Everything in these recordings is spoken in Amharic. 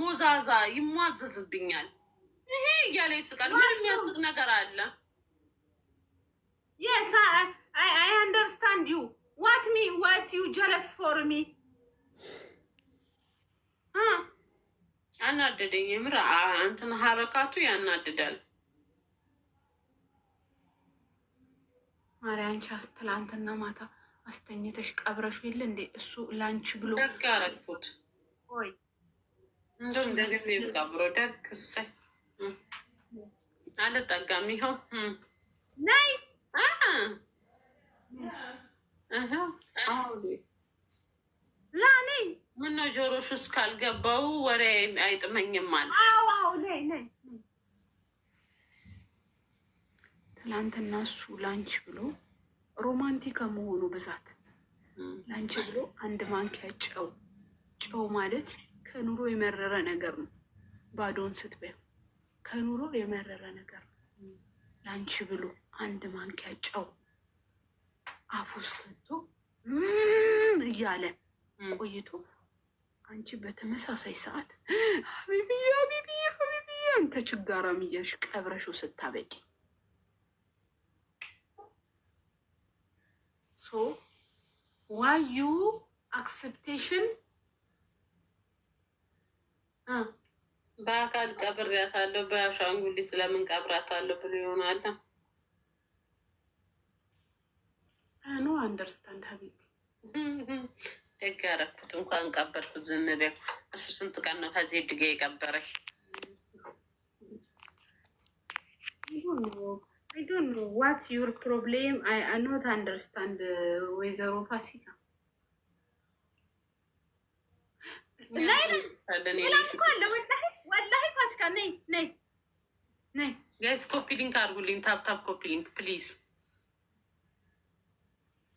ሞዛዛ ይሟዘዝብኛል። ይሄ እያለ ይስቃል። ምን የሚያስቅ ነገር አለ? Yes, I understand you. What you jealous for me? አናደደኝ። የምር እንትን ሀረካቱ ያናድዳል። ማርያንቻ ትላንትና ማታ አስተኝተሽ ቀብረሹ የለ እንዴ? እሱ ላንች ብሎ ደግ አረግኩት። ወይ እንደውም ደግሜ ቀብሮ ደግ እሰይ አልጠጋም። ይኸው ናይ ላኔ ምነው ጆሮሽ ውስጥ ካልገባው ወሬ አይጥመኝም አለ። ትላንትና እሱ ላንች ብሎ ሮማንቲክ ከመሆኑ ብዛት ላንች ብሎ አንድ ማንኪያ ጨው ማለት ከኑሮ የመረረ ነገር ነው። ባዶን ስትበዩ ከኑሮ የመረረ ነገር ነው። ላንች ብሎ አንድ ማንኪያ ጨው አፉ ውስጥ ከቶ እያለ ቆይቶ አንቺ በተመሳሳይ ሰዓት ሀቢብዬ ሀቢብዬ ሀቢብዬ አንተ ችጋራም እያልሽ ቀብረሽው ስታበቂ ሶ ዋይ ዩ አክሴፕቴሽን በአካል ቀብሬያታለሁ በአሻንጉሊት ለምን ቀብራታለሁ ብሎ ይሆናል። ኖ አንደርስታንድ ሀቢት ደግ ያደረኩት እንኳን ቀበርኩት። ዝም በይው። እሱ ስንት ቀን ነው ከዚህ ድጋ የቀበረኝ? I don't know what's your problem. I not understand ወይዘሮ ፋሲካ ወላሂ ፋሲካ ነይ ጋይስ ኮፒ ሊንክ አድርጉልኝ። ታፕ ኮፒ ሊንክ ፕሊዝ።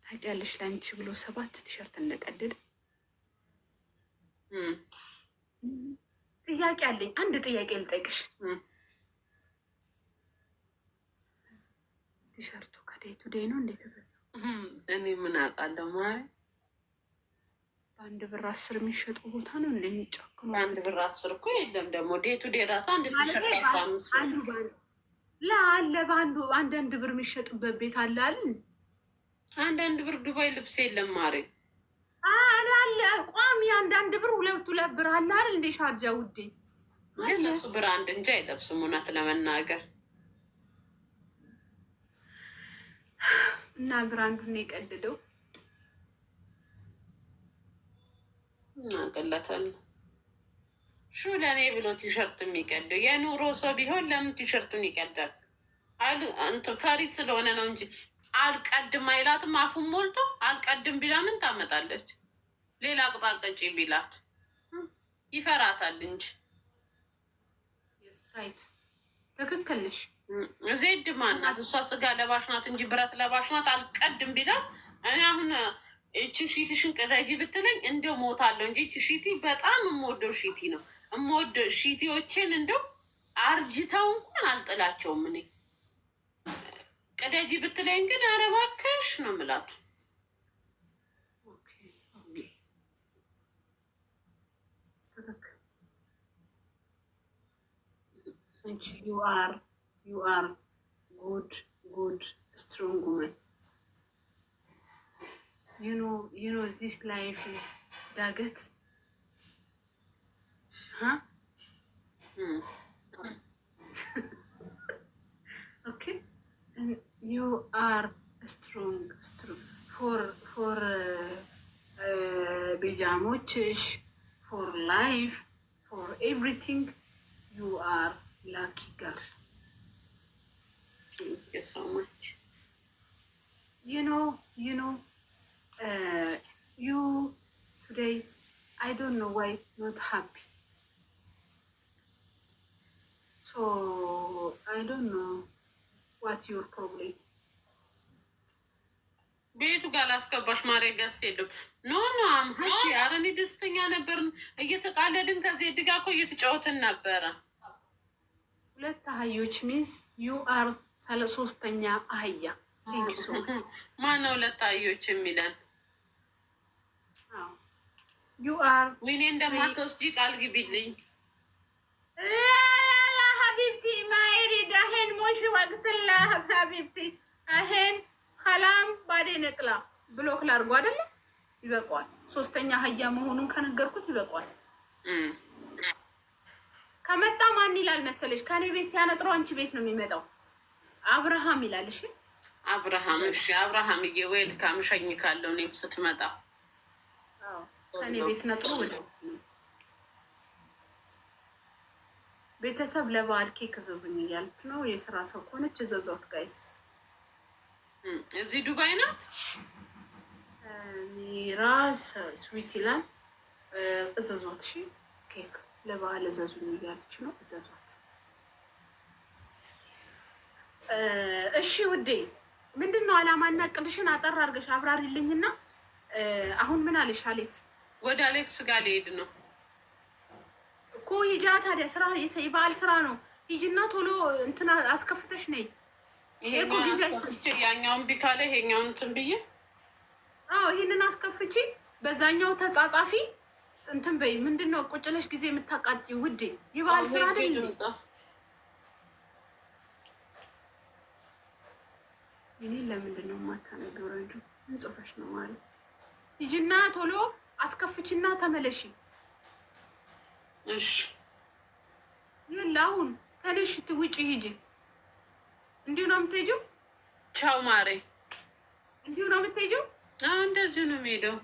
ታውቂያለሽ ላንቺ ብሎ 7 ቲሸርት እንደቀደደ ጥያቄ አለኝ። አንድ ጥያቄ ልጠይቅሽ። ቲሸርቱ ከዴይ ቱ ዴይ ነው እንዴት ተገዛው? እኔ ምን አውቃለሁ ማለት በአንድ ብር 10 የሚሸጡ ቦታ ነው እንደሚጫክኑ። በአንድ ብር 10 እኮ የለም ደግሞ ዴይ ቱ ዴይ ራሱ አንድ ቲሸርት 15 አለ። አንዳንድ ብር የሚሸጡበት ቤት አለ አይደል? አንዳንድ ብር ዱባይ ልብስ የለም ማሬ አለ ቋሚ አንዳንድ ብር ሁለት ብር አለ አይደል? እንደ ሻርጃ ውዴ ግን እሱ ብራንድ እንጂ አይለብስም። እውነት ለመናገር እና ብራንዱን የቀደደው እናቀለታል ሹ ለእኔ ብሎ ቲሸርት የሚቀደው የኑሮ ሰው ቢሆን ለምን ቲሸርቱን ይቀዳል? እንትን ፈሪ ስለሆነ ነው እንጂ አልቀድም አይላትም። አፉን ሞልቶ አልቀድም ቢላ ምን ታመጣለች? ሌላ ቅጣቀጭ ቢላት ይፈራታል እንጂ። ትክክል ነሽ። ዜድ ማናት? እሷ ስጋ ለባሽ ናት እንጂ ብረት ለባሽ ናት። አልቀድም ቢላት እኔ አሁን እቺ ሺቲሽን ቅደጂ ብትለኝ እንደው ሞታለሁ እንጂ እቺ ሺቲ በጣም የምወደው ሺቲ ነው። የምወደው ሺቲዎችን እንደው አርጅተው እንኳን አልጥላቸውም እኔ ቅደጂ ብትለኝ ግን ኧረ እባክሽ ነው የምላት። you are good strong woman. You know this life is dagat. Okay. And you are strong for bijamochish, for life, for everything. You are lucky girl. Thank you so much. You know you today I don't know why not happy. So I don't know what's your problem. ቤቱ ጋር ላስገባሽ ማሬ ገዝት የለም። ኧረ እኔ ደስተኛ ነበርን። እየተቃለድን ከዚህ ድጋ እኮ እየተጫወትን ነበረ። 2 አህዮች ሚንስ ዩ አር 3ኛ አህያ። ማነው 2 አህዮች የሚለን? ዩ አር ወይኔ እንደማትወስጂ ቃል ግቢልኝ ሀቢብቲ ማይሪድ አሄን ሞሽ ወቅትላ ሀቢብቲ አሄን ከላም ባዴ ነጥላ ብሎክ ላድርጎ አይደለ? ይበቃዋል። ሶስተኛ አህያ መሆኑን ከነገርኩት ይበቃዋል። ከመጣ ማን ይላል መሰለሽ? ከኔ ቤት ሲያነጥረው አንቺ ቤት ነው የሚመጣው። አብርሃም ይላል። እሺ አብርሃም። እሺ አብርሃም ዬ ዌልካም። እሸኝካለሁ እኔም ስትመጣ። ከኔ ቤት ነጥሮ ወደ ቤተሰብ ለበዓል ኬክ እዘዙኝ እያለች ነው። የስራ ሰው ከሆነች እዘዟት ጋይስ። እዚህ ዱባይ ናት። ሚራስ ስዊት ይላል። እዘዟት። እሺ ኬክ ለበዓል እዘዙኝ እያለች ነው። እዘዟት። እሺ ውዴ፣ ምንድን ነው አላማና እቅድሽን አጠር አድርገሽ አብራሪልኝና አሁን ምን አለሽ አሌክስ? ወደ አሌክስ ጋር ሊሄድ ነው እኮ። ሂጃ ታዲያ ስራ የበዓል ስራ ነው። ሂጂና ቶሎ እንትን አስከፍተሽ ነይ። ያኛውን ቢካለ ይሄኛውን እንትን ብዬ ይህንን አስከፍቺ፣ በዛኛው ተጻጻፊ እንትን በይ። ምንድን ነው ቁጭ ብለሽ ጊዜ የምታቃጥዪው ውዴ? የበዓል ስራ አይደል? እኔ ለምንድን ነው የማታነቢው? ረጁ ምን ጽፈሽ ነው ማለት? ሂጂና ቶሎ አስከፍቺና ተመለሺ። እሺ የለ አሁን ተነሽ፣ ውጪ ሂጂ። እንዲሁ ነው የምትሄጂው? ቻው ማሬ። እንዲሁ ነው የምትሄጂው? እንደዚሁ ነው የምሄደው።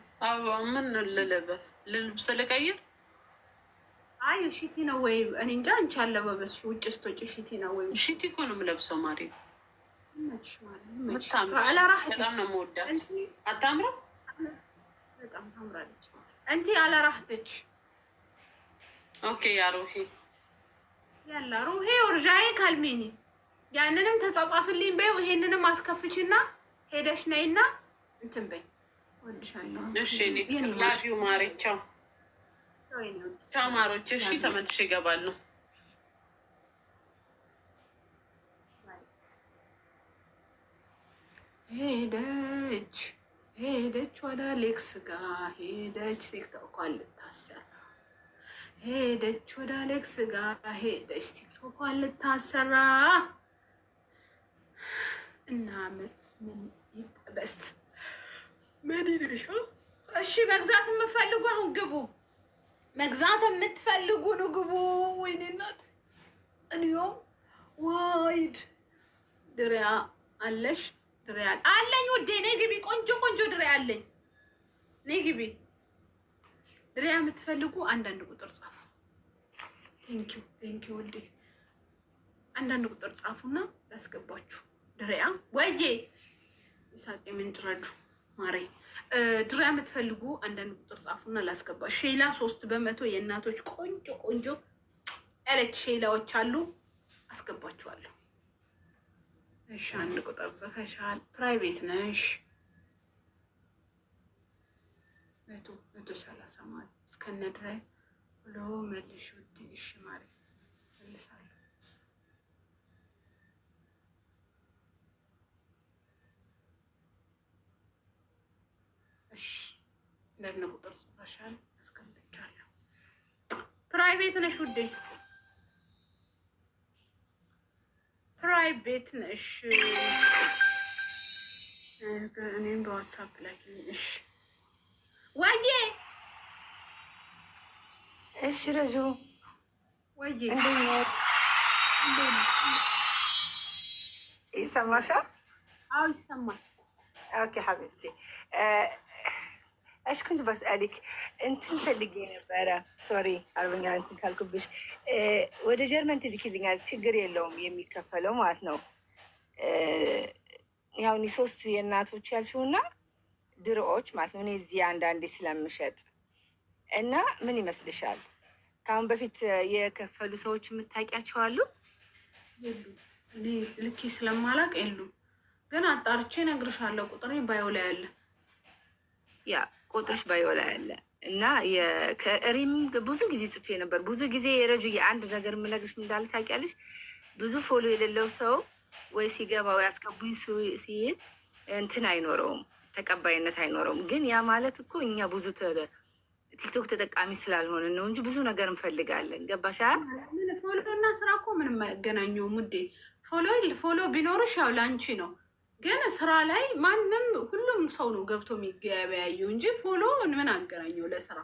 ምን ልለበስ? ልብስ ልቀይር? አይ ሽቲ ነው ወይ? እኔ እንጃ። አንቺ አለባበስ ውጭ ስትወጪ ሽቲ ነው ወይ? ሽቲ እኮ ነው የምለብሰው ማሬ። በጣም ነው የምወዳት። አታምረው? በጣም ታምራለች። እንቲ አላራህተች። ኦኬ ያ ሩሂ ያላ ሩሂ ወርጃዬ ካልሚኒ ያንንም ተጻጻፍልኝ በይው። ይሄንንም አስከፍችና ሄደሽ ነይና እንትን በይ። ወድሻለሁ። እሺ ላቪው ማሬ። ቻው ቻው ማሮች። እሺ ተመልሼ እገባለሁ። ሄደች ወደ አሌክስ ጋር ሄደች። ቲክቶኳን ልታሰራ ሄደች። ወደ አሌክስ ጋር ሄደች። ቲክቶኳን ልታሰራ እና ምን ይጠበስ? ምን ይልሻል? እሺ መግዛት የምትፈልጉ አሁን ግቡ። መግዛት የምትፈልጉ ነው ግቡ። ወይኔ እናት እንዮም ዋይድ ድሪያ አለሽ? ድሪያ አለኝ ውዴ። ነይ ግቢ። ቆንጆ ቆንጆ ድሪያ አለኝ። ነይ ግቢ። ድሪያ የምትፈልጉ አንዳንድ ቁጥር ጻፉ። ቴንኪው ቴንኪው ውዴ። አንዳንድ ቁጥር ጻፉና ያስገባችሁ ድሪያ። ወይዬ ይሳቅ ምንጭረዱ ማሬ። ድሪያ የምትፈልጉ አንዳንድ ቁጥር ጻፉና ላስገባ። ሼላ 3% የእናቶች ቆንጆ ቆንጆ ያለች ሼላዎች አሉ። አስገባችኋለሁ። እሺ አንድ ቁጥር ጽፈሻል። ፕራይቬት ነሽ። 130 ማለት እስከነ ድራይ ብሎ መልሽ ውድ። እሺ ማሬ መልሳለሁ። እሺ ለነ ቁጥር ጽፈሻል። አስቀምጫለሁ። ፕራይቬት ነሽ ውዴ። ፕራይቬት ነሽ። እኔም በዋትሳፕ ላይ እሺ ወዬ። እሺ ረጁ ወዬ ይሰማሻል? አዎ ይሰማል። ኦኬ ሐቢብቲ ايش كنت بسألك انت ፈልጌ ነበረ ሶሪ አረብኛ እንትን ካልኩብሽ ወደ ጀርመን ትልኪልኛል ችግር የለውም የሚከፈለው ማለት ነው ያው እኔ 3 የእናቶች ያልሽውና ድሮዎች ማለት ነው እኔ እዚህ አንዳንዴ ስለምሸጥ እና ምን ይመስልሻል ከአሁን በፊት የከፈሉ ሰዎች የምታውቂያቸው አሉ? የሉ እኔ ልኬ ስለማላቅ የሉ ግን አጣርቼ እነግርሻለሁ ቁጥሬ ባዮ ላይ አለ ያ ቁጥርሽ ባዮ ላይ አለ እና ከሪም ብዙ ጊዜ ጽፌ ነበር ብዙ ጊዜ የረጁ የአንድ ነገር የምነግርሽ እንዳለ ታውቂያለሽ ብዙ ፎሎ የሌለው ሰው ወይ ሲገባ ወይ አስገቡኝ ሲል እንትን አይኖረውም ተቀባይነት አይኖረውም ግን ያ ማለት እኮ እኛ ብዙ ቲክቶክ ተጠቃሚ ስላልሆነ ነው እንጂ ብዙ ነገር እንፈልጋለን። ገባሻ? ፎሎ እና ስራ እኮ ምንም አይገናኘውም ውዴ። ፎሎ ቢኖርሽ ያው ለአንቺ ነው፣ ግን ስራ ላይ ማንም ሁሉም ሰው ነው ገብቶ የሚገበያየው እንጂ ፎሎ ምን አገናኘው ለስራ?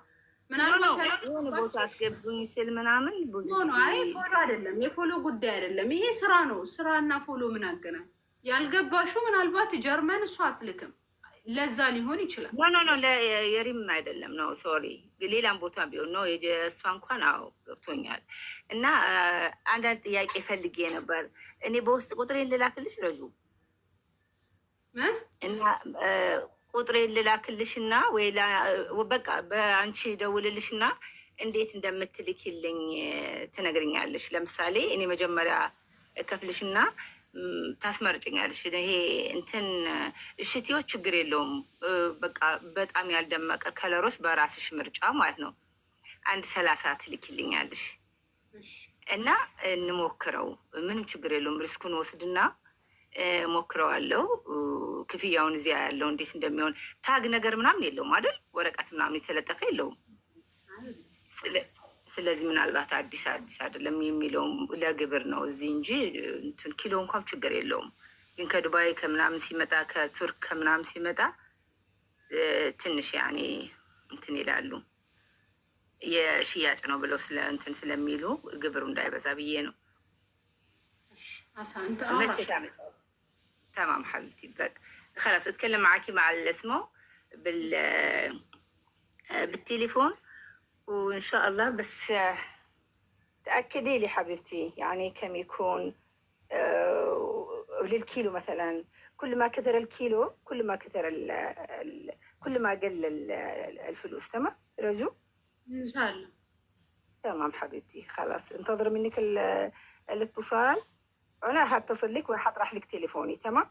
ምናልባት የሆነ ቦታ አስገቡኝ ስል ምናምን ብዙ ጊዜ ፎሎ አይደለም፣ የፎሎ ጉዳይ አይደለም። ይሄ ስራ ነው። ስራ እና ፎሎ ምን አገናኝ? ያልገባሽው ምናልባት ጀርመን እሷ አትልክም፣ ለዛ ሊሆን ይችላል። ኖ የሪም አይደለም ነው ሶሪ፣ ሌላም ቦታ ቢሆን ነው እሷ እንኳን አዎ ገብቶኛል። እና አንዳንድ ጥያቄ ፈልጌ ነበር እኔ በውስጥ ቁጥሬን ልላክልሽ ረጁ እና ቁጥሬን ልላክልሽና ወይ በቃ በአንቺ ደውልልሽና እንዴት እንደምትልኪልኝ ትነግርኛለሽ። ለምሳሌ እኔ መጀመሪያ እከፍልሽና ታስመርጭኛለሽ። ይሄ እንትን እሽቲዎች ችግር የለውም። በቃ በጣም ያልደመቀ ከለሮች በራስሽ ምርጫ ማለት ነው። 1:30 ትልኪልኛለሽ እና እንሞክረው። ምንም ችግር የለውም። ሪስኩን ወስድና ሞክረዋለሁ። ክፍያውን እዚያ ያለው እንዴት እንደሚሆን ታግ ነገር ምናምን የለውም አይደል? ወረቀት ምናምን የተለጠፈ የለውም። ስለዚህ ምናልባት አዲስ አይደለም የሚለውም ለግብር ነው እዚህ እንጂ እንትን ኪሎ እንኳን ችግር የለውም። ግን ከዱባይ ከምናምን ሲመጣ ከቱርክ ከምናምን ሲመጣ ትንሽ ያኔ እንትን ይላሉ። የሽያጭ ነው ብለው እንትን ስለሚሉ ግብሩ እንዳይበዛ ብዬ ነው። تمام حبيبتي خلاص اتكلم معاكي مع اسمه بالتليفون وان شاء الله. بس تأكدي لي حبيبتي يعني كم يكون للكيلو مثلا. كل ما كثر الكيلو كل ما قل الفلوس. تمام رجو ان شاء الله. تمام حبيبتي خلاص انتظر منك الاتصال. أنا هتصل لك وحطرح لك تليفوني. تمام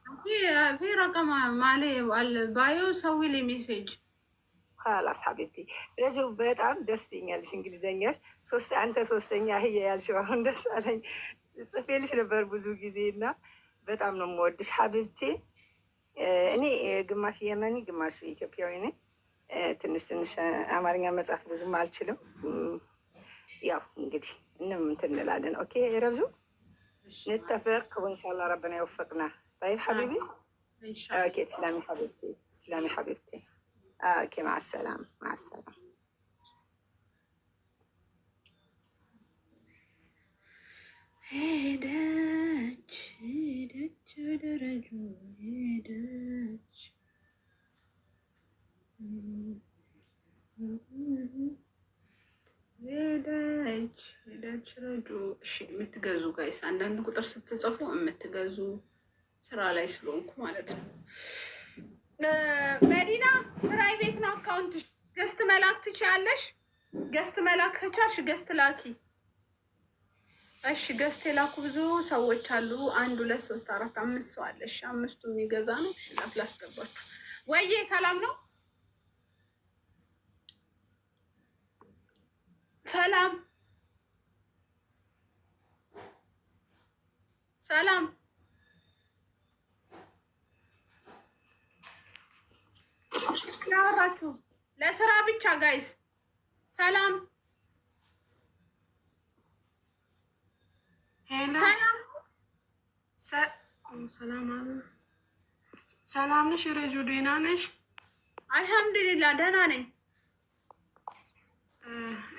في رقم مالي البايو سوي لي ميسج. خلاص حبيبتي رجو በጣም ደስተኛ ልሽ እንግሊዘኛሽ አንተ ሶስተኛ ህየ ያልሽው አሁን ደስ አለኝ። ጽፌልሽ ነበር ብዙ ጊዜ እና በጣም ነው የምወድሽ ሐቢብቲ። እኔ ግማሽ የመኒ ግማሽ ኢትዮጵያዊ ነኝ። ትንሽ አማርኛ መጻፍ ብዙም አልችልም። ያው እንግዲህ እንትን እንላለን። ኦኬ ረብዙ نتفق وإن شاء الله ربنا يوفقنا. طيب حبيبي ان شاء الله. اوكي تسلمي حبيبتي تسلمي حبيبتي. اوكي مع السلامة مع السلامة. ሄደች ወደ ረጁ ሄደች። ሄደች ረጁ። እሺ የምትገዙ ጋይስ አንዳንድ ቁጥር ስትጽፉ የምትገዙ ስራ ላይ ስለሆንኩ ማለት ነው። መዲና ፕራይቬት ነው አካውንት። ገስት መላክ ትችያለሽ። ገስት መላክ ከቻልሽ ገስት ላኪ። እሺ ገስት የላኩ ብዙ ሰዎች አሉ። 1 2 3 4 5 ሰው አለሽ። 5ቱ የሚገዛ ነው። እሺ ላስገባችሁ። ወይዬ ሰላም ነው? ሰላም ሰላም ያወራችሁ ለስራ ብቻ ጋይስ። ሰላም ሰላም ነሽ ረጁ? ደህና ነሽ? አልሐምዱሊላህ ደህና ነኝ።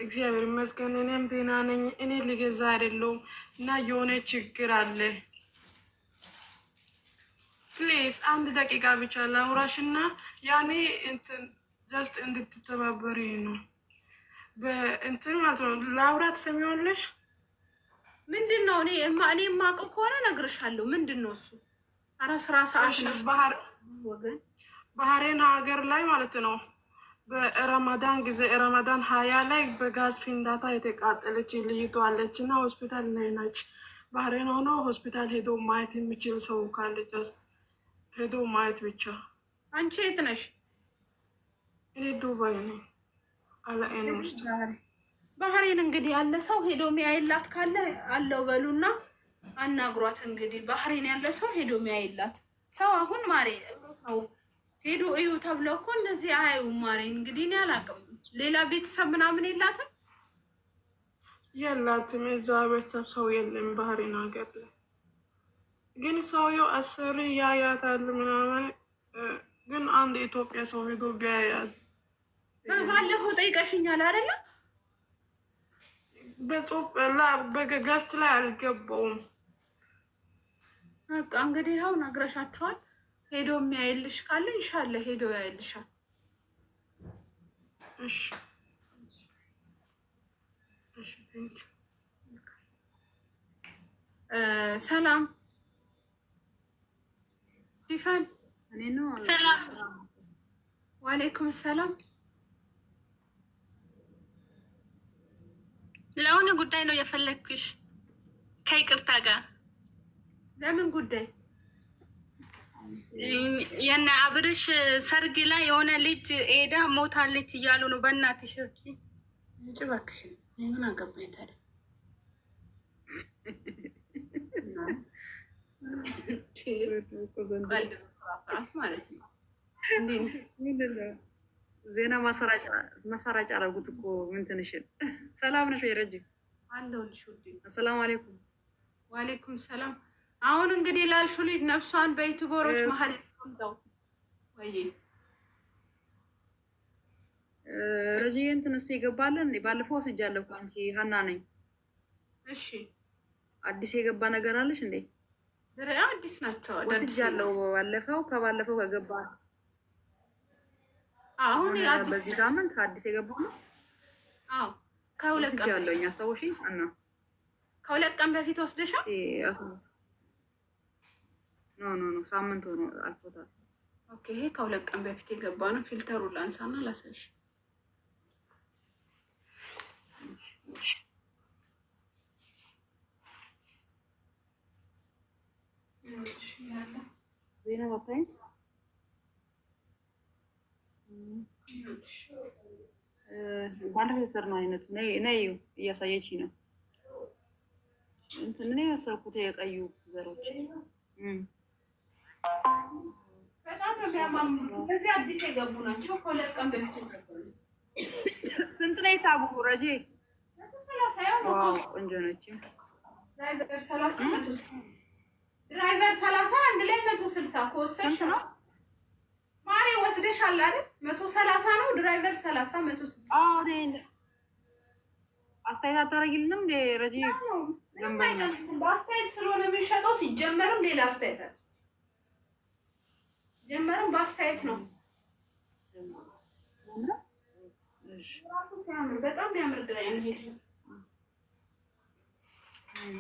እግዚአብሔር ይመስገን እኔም ደህና ነኝ። እኔ ልገዛ አይደለሁም እና የሆነ ችግር አለ። ፕሊዝ 1 ደቂቃ ብቻ ላውራሽ እና ያኔ እንትን ጀስት እንድትተባበሪ ነው። በእንትን ማለት ነው ላውራት ሰሚዋለሽ። ምንድን ነው? እኔ የማውቀው ከሆነ እነግርሻለሁ። ምንድን ነው እሱ? ኧረ ስራ ሰዓት ነው ወገን። ባህሬን ሀገር ላይ ማለት ነው በረመዳን ጊዜ ረመዳን 20 ላይ በጋዝ ፍንዳታ የተቃጠለች ልይቷ አለች እና ሆስፒታል ላይ ናች። ባህሬን ሆኖ ሆስፒታል ሄዶ ማየት የሚችል ሰው ካለ ጀስት ሄዶ ማየት ብቻ። አንቺ የት ነሽ? እኔ ዱባይ ነኝ። አላኤን ውስጥ ባህሬን እንግዲህ ያለ ሰው ሄዶ የሚያይላት ካለ አለው በሉና አናግሯት። እንግዲህ ባህሬን ያለ ሰው ሄዶ የሚያይላት ሰው አሁን ማሬ ሄዶ እዩ ተብሎ እኮ እንደዚህ አያዩም። ማሬ እንግዲህ እኔ አላውቅም። ሌላ ቤተሰብ ምናምን የላትም? የላትም። እዛ ቤተሰብ ሰው የለም ባህሪን ሀገር ላይ ግን ሰውየው አሰሪ ያያታል ምናምን። ግን አንድ ኢትዮጵያ ሰው ሄዶ ቢያያት ባለፈው ጠይቀሽኛል አይደለ? በገስት ላይ አልገባውም። በቃ እንግዲህ ይኸው ነግረሻቸዋል። ሄዶ የሚያይልሽ ካለ ይሻለ ሄዶ ያይልሻል። እሺ እሺ። ሰላም ሲፈን እኔ ነው። ሰላም ዋሌይኩም ሰላም። ለሆነ ጉዳይ ነው የፈለግኩሽ ከይቅርታ ጋር። ለምን ጉዳይ? የነ አብርሽ ሰርግ ላይ የሆነ ልጅ ኤዳ ሞታለች እያሉ ነው። በእናትሽ እርጂ እንጂ እባክሽ። ምን አገባኝ ታዲያ? ሰዓት ማለት ነው። ዜና ማሰራጫ አደረጉት እኮ ምን ትንሽን። ሰላም ነሽ ወይ ረጅ? አለሁልሽ ውዴ። አሰላሙ አለይኩም። ዋሌይኩም ሰላም። አሁን እንግዲህ ላልሹ ልጅ ነፍሷን በዩቱበሮች መሀል ያስቀምጠው ወይ ረጅ እንትን እስኪ ይገባለን። ባለፈው ወስጃለሁ እኮ አንቺ ሀና ነኝ። እሺ አዲስ የገባ ነገር አለሽ እንዴ? አዲስ ናቸው። ወስጃለሁ ባለፈው። ከባለፈው ከገባ አሁን በዚህ ሳምንት አዲስ የገባው ነው። አዎ ከሁለት ቀን ወስጃለሁ። አስታውሺኝ እና ከሁለት ቀን በፊት ወስደሻል? ኖ ሳምንት ሆኖ አልፎታል። ኦኬ ይሄ ከሁለት ቀን በፊት የገባ ነው። ፊልተሩን ላንሳና ላሳይሽ። ዜና ባታይ ባለፈው የሰርነው አይነት ነይ እያሳየች ነው። እንትን እኔ ያሰርኩት የቀዩ ዘሮች በጣም ነው የሚያማምሩ። እዚህ አዲስ የገቡ ናቸው። ከሁለት ቀን በፊት የገቡ ነው። ስንት ነው ሂሳቡ ረጄ? 130 ዋው ቆንጆ ነች። ድራይቨር 30 አንድ ላይ 160 ከወሰድሽ ነው ማሬ ወስደሻል አይደል? 130 ነው ድራይቨር 30 160። አዎ አስተያየት አታደርጊልንም እንደ ረጂ? ገንበኛ በአስተያየት ስለሆነ የሚሸጠው ሲጀመርም ሌላ አስተያየት ጀመርም በአስተያየት ነው። ራሱ ሲያምር በጣም የሚያምር ድራይ ነው።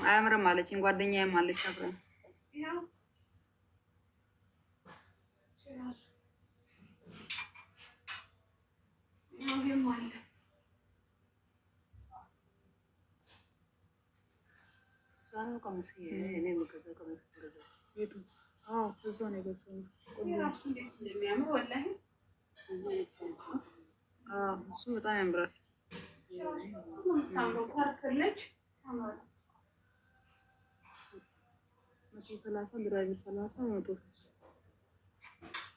አያምርም አለችኝ ጓደኛዬም አለች አብረን ያው ማለት ነው ከመስ እኔ መከታ ከመስ ከዛ የቱ እሱ ነው የገዛው። ራሱ እንዴት እንደሚያምር ወላሂ እሱ በጣም ያምራል። ታምሮ ፓርከርለች ታምራለች። 130 ድራይቨር 30 160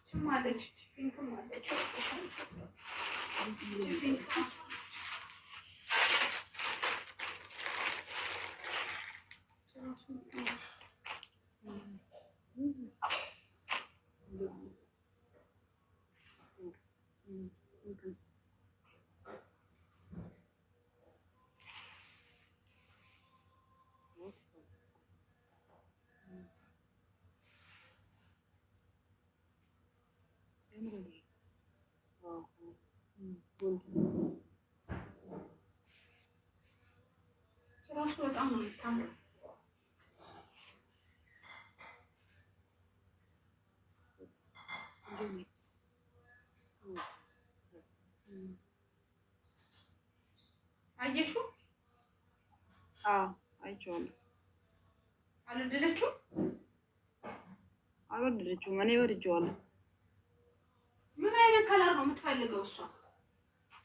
ችማለች ፒንክም አለች። ራሱ በጣም ነው የምታምረው። አየሽው? አይቼዋለሁ። አልወደደችውም? አልወደደችውም። እኔ ወድጄዋለሁ። ምን አይነት ከለር ነው የምትፈልገው እሷ?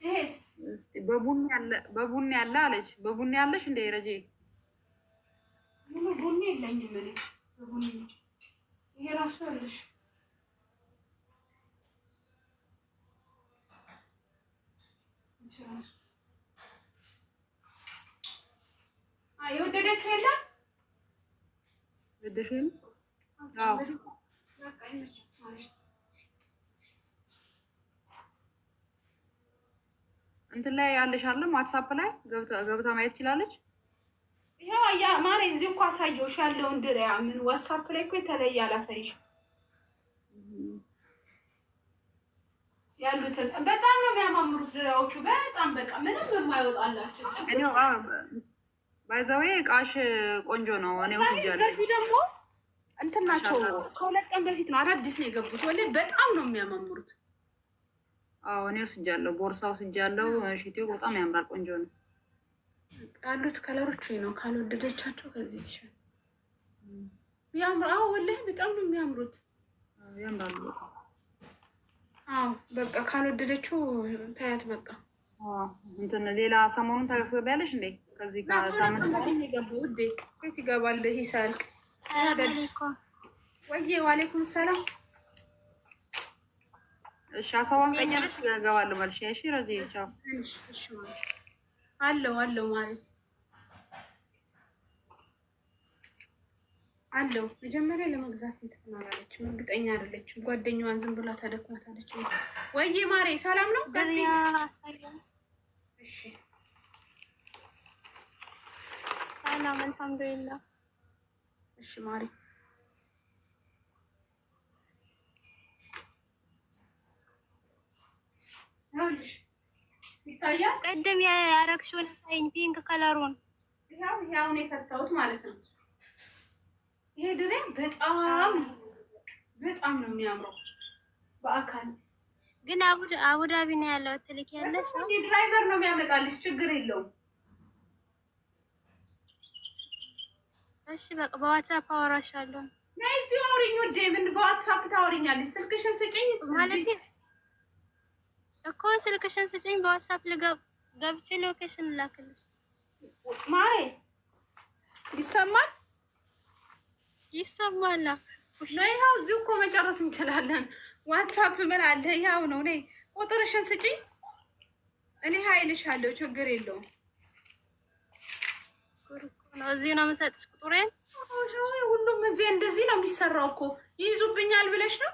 ይሄስ እስቲ በቡኒ ያለ አለች። በቡኒ ያለሽ እንደ ረጄ? ሙሉ ቡኒ የለኝም እኔ በቡኒ ነው። ይሄ ራሱ ያለሽ የወደደችው የለም ወደሽም እንትን ላይ ያለሽ አይደለም ዋትስአፕ ላይ ገብታ ማየት ትችላለች። ያ ማሬ እዚህ እኮ አሳየውሽ ያለውን ድሪያ ምን ዋትስአፕ ላይ እኮ የተለየ አላሳይሽ ያሉትን በጣም ነው የሚያማምሩት ድሪያዎቹ በጣም በቃ ምንም የማይወጣላችሁ እኔው ባይዛዌ እቃሽ ቆንጆ ነው። እኔ ወስጃለሁ። እዚህ ደግሞ እንትን ናቸው ከሁለት ቀን በፊት ነው አዳዲስ ነው የገቡት። ወላሂ በጣም ነው የሚያማምሩት። አዎ እኔ ወስጃለሁ። ቦርሳው ወስጃለሁ። ሽቲው በጣም ያምራል። ቆንጆ ነው ያሉት ከለሮች ነው። ካልወደደቻቸው ከዚህ ትሻል ያምራ። አዎ ወላሂ በጣም ነው የሚያምሩት። ያምራሉ። አዎ በቃ ካልወደደችው ታያት በቃ። እንትን ሌላ ሰሞኑን ታስገቢያለሽ እንዴ? ከዚህ ከሳምንት ጋር ይገቡ ውዴ የት ይገባል? ይሳልቅ ወይዬ ዋሌኩም ሰላም። እሺ አሳዋን ቀየረሽ እገባለሁ መልሽ። እሺ ረጂ ቻው። እሺ አለው ማለት አለው። መጀመሪያ ለመግዛት እንትን አላለችም፣ እርግጠኛ አይደለችም። ጓደኛዋን ዝም ብላ ታደክማታለች። ወይዬ ማሬ ሰላም ነው? እሺ ሰላም አልሐምዱሊላህ። እሺ ማሪ ይታያል። ቀደም ያረግሽውን ሳይን ፒንክ ከለሩን ያው ነው የፈታሁት ማለት ነው። ይሄ ድሬ በጣም ነው የሚያምረው በአካል ግን አቡዳቢ ነው ያለው። ትልክ ያለሽ ድራይቨር ነው የሚያመጣልሽ፣ ችግር የለውም። እሺ በቃ በዋትስአፕ አወራሻለሁ። ነይ እዚህ አውሪኝ ውዴ። ምን በዋትስአፕ ታወሪኛለሽ? ስልክሽን ስጪኝ ማለት እኮ ስልክሽን ስጪኝ፣ በዋትስአፕ ገብቼ ሎኬሽን ላክልሽ። ማሬ ይሰማል? ይሰማል። ነይ ያው እዚሁ እኮ መጨረስ እንችላለን። ዋትስአፕ ምን አለ? ያው ነው። ነይ ቁጥርሽን ስጪኝ፣ እኔ ሀይልሻለሁ፣ ችግር የለውም። እዚህ ነው የምሰጥሽ ቁጥሬን። ሁሉም እዚህ እንደዚህ ነው የሚሰራው እኮ። ይይዙብኛል ብለሽ ነው?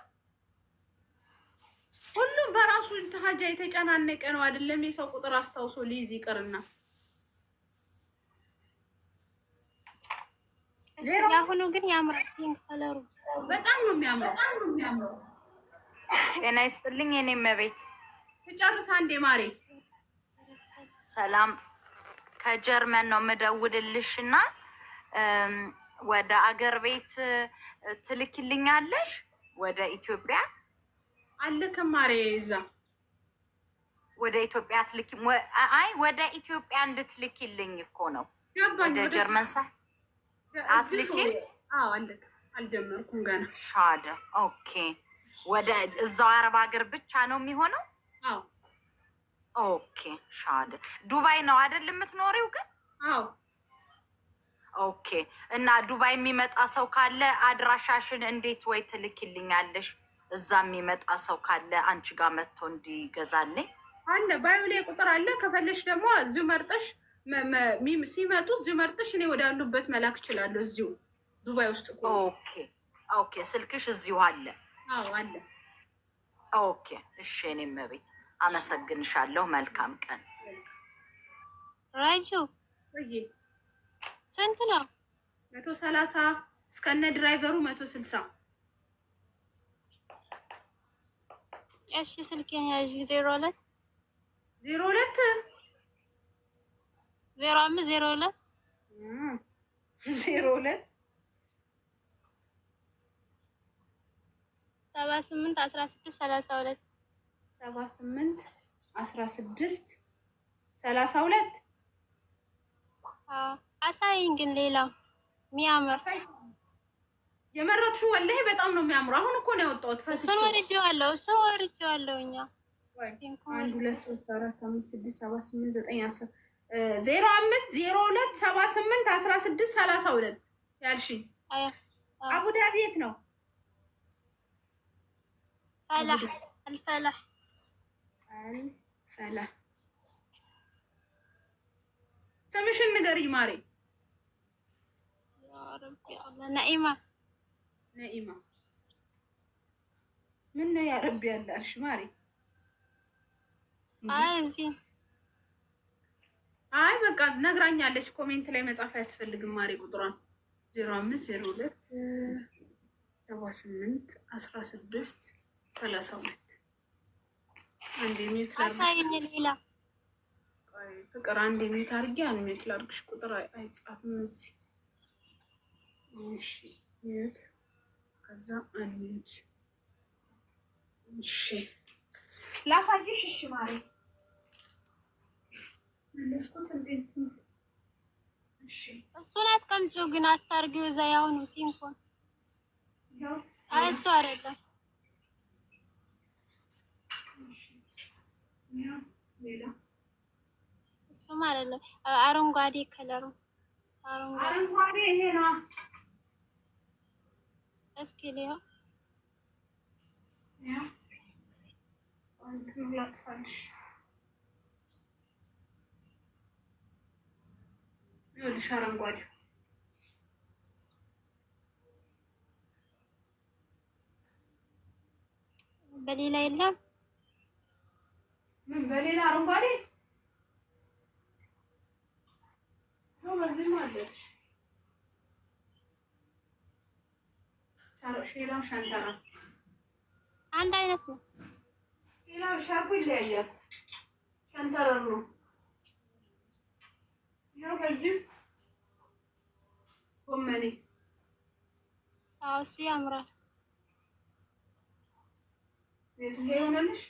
ሁሉም በራሱ ሀጃ የተጨናነቀ ነው አይደለም? የሰው ቁጥር አስታውሶ ሊይዝ ይቅርና ያሁኑ ግን ያምራል። ፒንክ ከለሩ በጣም ነው የሚያምረው። ጤና ይስጥልኝ የኔ መቤት። ትጨርስ አንዴ ማሬ። ሰላም ከጀርመን ነው የምደውልልሽ እና ወደ አገር ቤት ትልኪልኛለሽ? ወደ ኢትዮጵያ አልክም ማሬ። እዛ ወደ ኢትዮጵያ ትልኪም? አይ ወደ ኢትዮጵያ እንድትልኪልኝ እኮ ነው። ወደ ጀርመን አትልኪም? አዎ አልክ። አልጀመርኩም ገና። ሻደ ኦኬ። ወደ እዛው አረብ ሀገር ብቻ ነው የሚሆነው? አዎ ኦኬ። ሻደ ዱባይ ነው አይደል የምትኖሪው ግን? አዎ ኦኬ። እና ዱባይ የሚመጣ ሰው ካለ አድራሻሽን እንዴት ወይ ትልኪልኛለሽ? እዛ የሚመጣ ሰው ካለ አንቺ ጋር መጥቶ እንዲገዛልኝ አለ። ባዩ ላይ ቁጥር አለ። ከፈለሽ ደግሞ እዚሁ መርጠሽ ሲመጡ እዚሁ መርጠሽ እኔ ወዳሉበት መላክ እችላለሁ። እዚሁ ዱባይ ውስጥ እኮ። ኦኬ ኦኬ። ስልክሽ እዚሁ አለ? አዎ አለ። ኦኬ እሺ። እኔም ቤት አመሰግንሻለሁ። መልካም ቀን። ራጁ ወይ ስንት ነው? 130 እስከነ ድራይቨሩ 160። እሺ ስልኬን ያዥ 02 02 05 02 02 78 16 32 78 16 32 አሳይኝ። ግን ሌላው የሚያምር የመረጥሽው ወላሂ በጣም ነው የሚያምሩ። አሁን እኮ ነው ያወጣሁት። እሱን ወርጄዋለሁ። እኛ 1 2 3 4 5 6 7 8 9 10 05 02 78 16 32 ያልሽኝ አቡዳቢ የት ነው? ፈላህ አልፈላህ ስምሽን ንገሪኝ ማሬ። ነኢማ ነኢማ። ምን ነው ያ ረቢ ያላልሽ ማሬ? አይ በቃ ነግራኛለች። ኮሜንት ላይ መጻፍ አያስፈልግም ማሬ። ቁጥሯን 0502 78 16 32 አንዴ ሚዩት አሳይኝ። ሌላ ፍቅር አንዴ ሚዩት አድርጌ ሚዩት ላድርግሽ። ቁጥር አይጻፍም እዚህ። እሺ ሚዩት ከዛ አንሚዩት። እሺ ላሳይሽ። እሺ ማሬ ለስኩት እንዴት ነው? እሺ እሱን አስቀምጪው ግን አታርጊው። እዛ ያሁን ፒንኮን አይ እሱ አይደለም። ሌላ እሱም አይደለም። አረንጓዴ ከለሩ አረንጓዴ ይሄ ነው። እስኪ ሌላ ያ አንተ ላጥፋልሽ። ይኸውልሽ አረንጓዴ በሌላ የለም። ምን በሌላ አረንጓዴ ነው? በዚህ ማለት ታረሽ ሌላው ሻንጣራ አንድ አይነት ነው። ሌላው ሻርፑ ይለያያል። ሻንጣራ ነው። ያው በዚህ ጎመኔ እሱ ያምራል። የቱ ይሆናልሽ?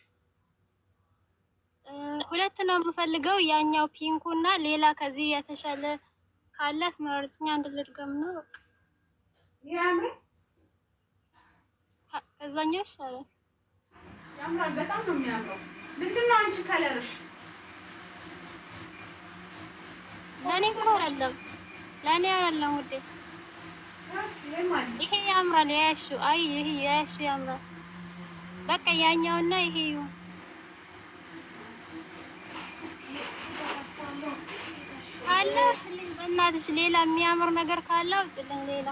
ሁለት ነው የምፈልገው፣ ያኛው ፒንኩ እና ሌላ ከዚህ የተሻለ ካለ አስመርጭኛ። አንድ ልድገም ነው በቃ። ያምራል። ከዛኛው ይሻላል። ያምራል። በጣም ነው የሚያምረው። ምንድነው አንቺ ከለርሽ? ለኔ አይደለም፣ ለኔ አይደለም ውዴ። ይሄ ያምራል። ያያሹ አይ ይሄ ያያሹ ያምራል። በቃ ያኛውና ይሄ ይሁን። ካለ በእናትሽ ሌላ የሚያምር ነገር ካለ አውጭልኝ። ሌላ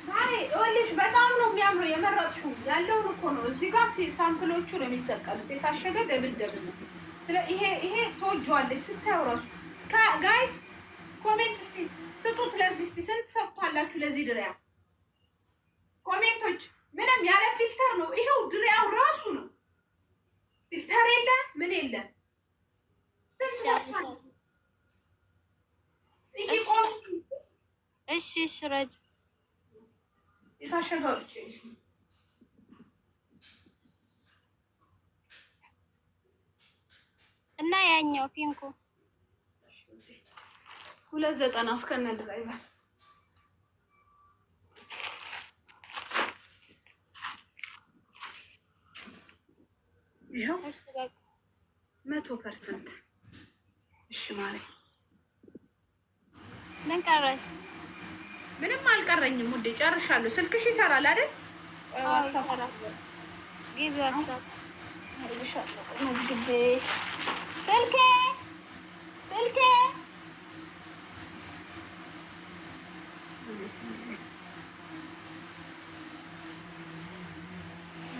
ዛሬ ይኸውልሽ በጣም ነው የሚያምረው። የመረጥሽው ያለውን እኮ ነው። እዚህ ጋር ሳምፕሎቹ ነው የሚሰቀሉት። የታሸገ ደብል ነው። ይሄ ተወጇለሽ ስታዩ ራሱ ጋይስ ኮሜንት እስቲ ስጡት። ለዚህ እስቲ ስንት ሰጥቷላችሁ ለዚህ ድሪያ? ኮሜንቶች ምንም ያለ ፊልተር ነው። ይሄው ድሪያው ራሱ ነው። ፊልተር የለ ምን የለ። እሺ እሺ ረጅ የታሸገው እና ያኛው ፒንኩ 290 እስከነ ድራይቨር ይሄው 100%። እሺ ማለት ምን ቀረሽ? ምንም አልቀረኝም ውዴ፣ ጨርሻለሁ። ስልክሽ ይሰራል አይደል? ዋትስአፕ ግቢ ዋትስአፕ ስልኬ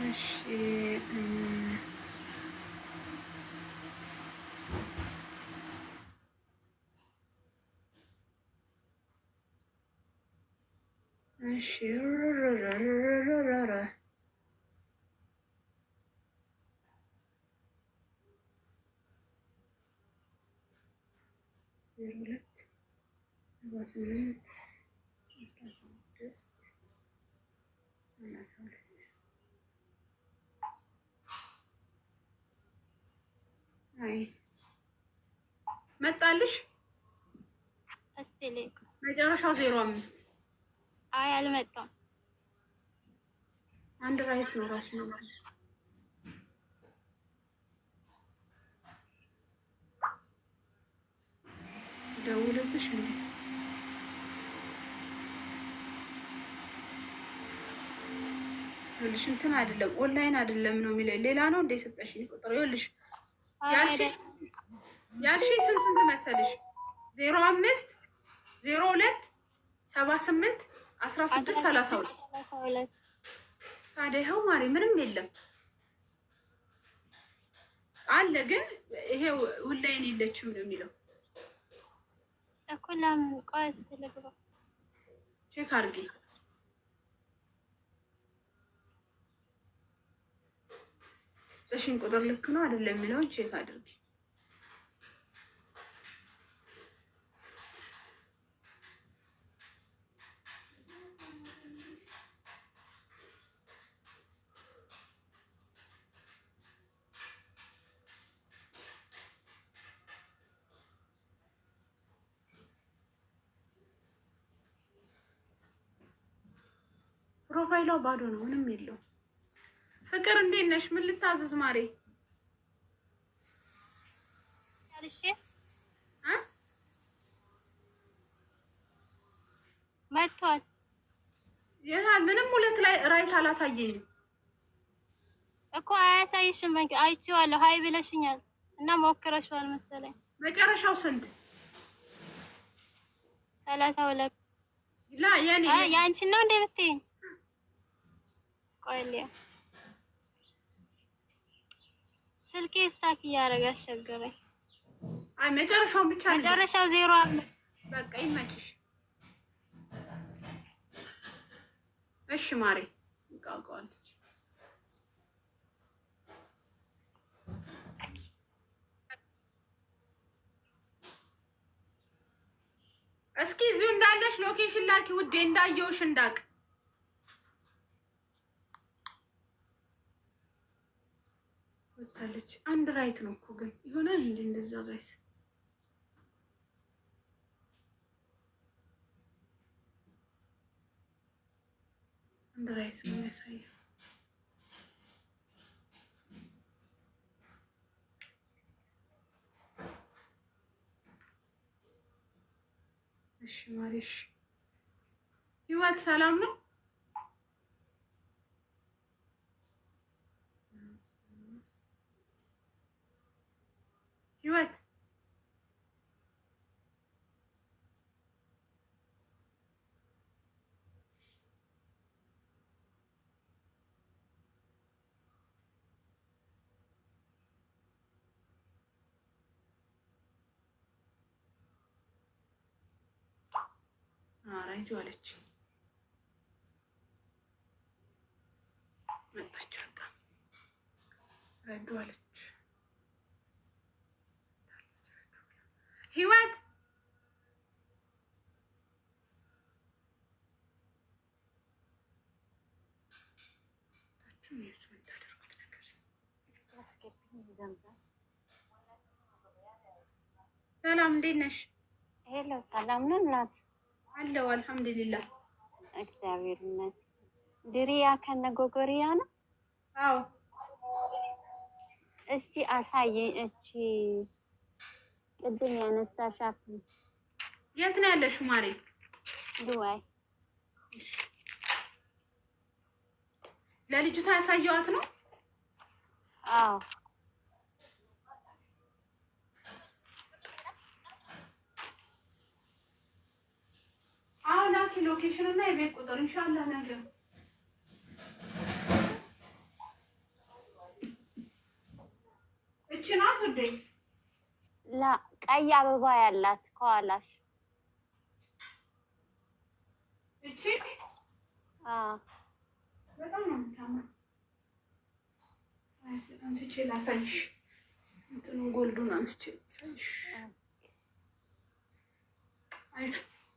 እሺ አይ መጣልሽ። እስቲ ልክ መጨረሻው 05 አይ አልመጣም። አንድ ራይት ነው ራሱ ነው። ደውልብሽ እንዴ? ልሽ እንትን አይደለም ኦንላይን አይደለም ነው የሚለኝ። ሌላ ነው እንደ ሰጠሽኝ ቁጥር ይኸውልሽ። ያልሽ ስንት መሰለሽ? 05 02 78 16 32 ታዲያ ይኸው ማሪ ምንም የለም አለ ግን ይሄው ሁሌን የለችም ነው የሚለው እኮ ለምን ቆይ እስኪ ልግባ ቼክ አድርጊ ስጠሽን ቁጥር ልክ ነው አይደለም የሚለውን ቼክ አድርጊ ፕሮፋይሏ ባዶ ነው ምንም የለው ፍቅር እንዴት ነሽ ምን ልታዘዝ ማሬ ያልሽ መጥቷል የታል ምንም ሁለት ላይ ራይት አላሳየኝም እኮ አያሳይሽም አይቼዋለሁ ሀይ ብለሽኛል እና ሞክረሽዋል መሰለኝ መጨረሻው ስንት 32 ላ ያኔ ያንቺ ነው እንደ ብትይኝ ቆይልኝ ስልኬ ስታክ እያደረገ አስቸገረኝ አይ መጨረሻውን ብቻ መጨረሻው 05 በቃ ይመችሽ እሺ ማሬ እንቃቀዋለች እስኪ እዚሁ እንዳለሽ ሎኬሽን ላኪ ውዴ እንዳየውሽ እንዳቅ ወጣለች አንድ ራይት ነው እኮ ግን ይሆናል እንዴ እንደዛ ጋይስ አንድ ራይት ነው ያሳየው እሺ ማሪሽ ህይወት ሰላም ነው ህይወት ራይጆ አለች መጣች በቃ ራይጆ አለች ህይወት ታችሁን የት የምታደርጉት ነገር ሰላም እንዴት ነሽ ሄሎ ሰላም ነው እናት አለው አልሐምዱሊላህ እግዚአብሔር ይመስገን ድሪያ ከነጎጎሪያ ነው አዎ እስቲ አሳየኝ እቺ ቅድም ያነሳሻት የት ነው ያለሽው ማሬ ዱባይ ለልጅቷ ያሳየዋት ነው አዎ ላኪ ሎኬሽን እና የቤት ቁጥር ኢንሻአላህ ነገር እቺ ናት ወዴ ላ ቀይ አበባ ያላት ከኋላሽ እቺ በጣም ነው የምታምረው አንስቼ ላሳይሽ እንትኑ ጎልዱን አንስቼ ላሳይሽ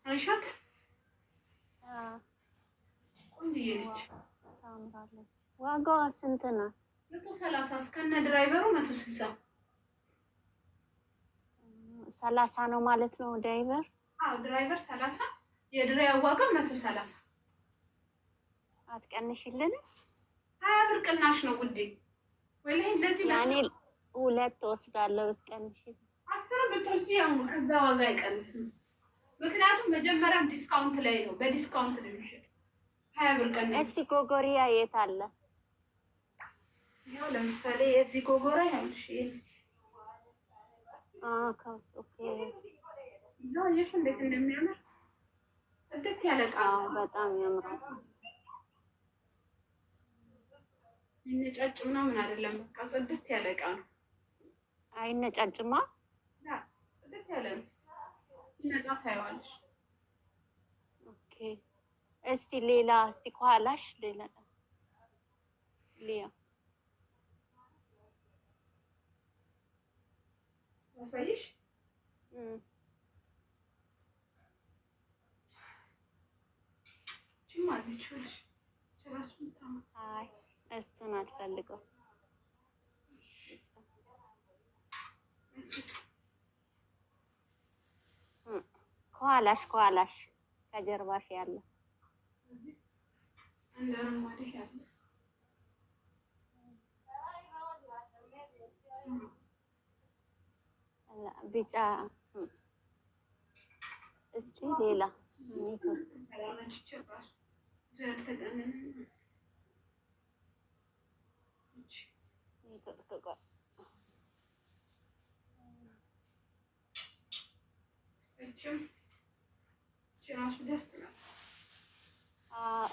አይሻት ቆንጆዬ ነች ታምራለች ዋጋዋ ስንት ናት 130 እስከነ ድራይቨሩ 160 30 ነው ማለት ነው ድራይቨር አዎ ድራይቨር 30 የድራይቨር ዋጋ 130 አትቀንሽልን 20 ብር ቅናሽ ነው ውዴ ወላሂ እንደዚህ ያኔ ሁለት ወስዳለሁ ብትቀንሽልኝ 10 ብትወስጂ ያው ከዛ ዋጋ አይቀንስም ምክንያቱም መጀመሪያም ዲስካውንት ላይ ነው በዲስካውንት ነው የሚሸጥ 20 ብር ቀን እስቲ ጎጎሪያ የት አለ ያው ለምሳሌ የዚህ ጎጎራ ያልሽ ከውስጥ ኦኬ ይዘው አየሽ እንዴት እንደሚያምር ጽድት ያለ ዕቃ ነው። በጣም ያምራል። ነጫጭ ምናምን አይደለም፣ በቃ ጽድት ያለ ዕቃ ነው። አይነጫጭማ። ጽድት ያለ ነው። ሲመጣ ታየዋለሽ። ኦኬ እስቲ ሌላ እስቲ ከኋላሽ ሌላ ሊያ ያሳይሽ። ችማለችልሽ ራሱ ታማ። አይ እሱን አልፈልገው። ከኋላሽ ከጀርባሽ ያለ ቢጫ እስቲ ሌላ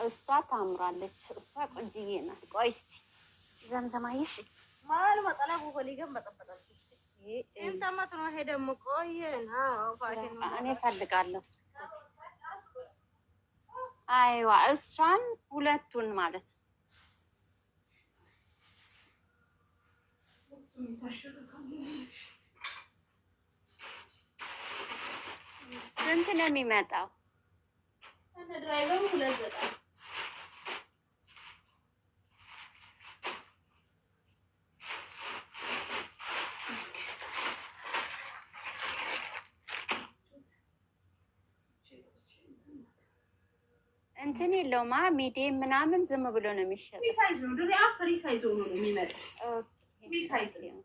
እሷ ታምራለች። እሷ ቆንጅዬ ናት። ቆይ እስቲ ዘምዘማይሽ ማል መጠለቡ ሆሊገን በጠበጣል እንተማት ነው። ሄደ ቆየና እኔ ፈልጋለሁ። አይዋ እሷን ሁለቱን ማለት ስንት ነው የሚመጣው? ድራይቨሩ 2.9 እንትን የለውማ ሚዲየም ምናምን ዝም ብሎ ነው የሚሸጠው። ፍሪ ሳይዝ ነው። ድሪያ ፍሪ ሳይዝ ነው የሚመጣው። ፍሪ ሳይዝ ነው።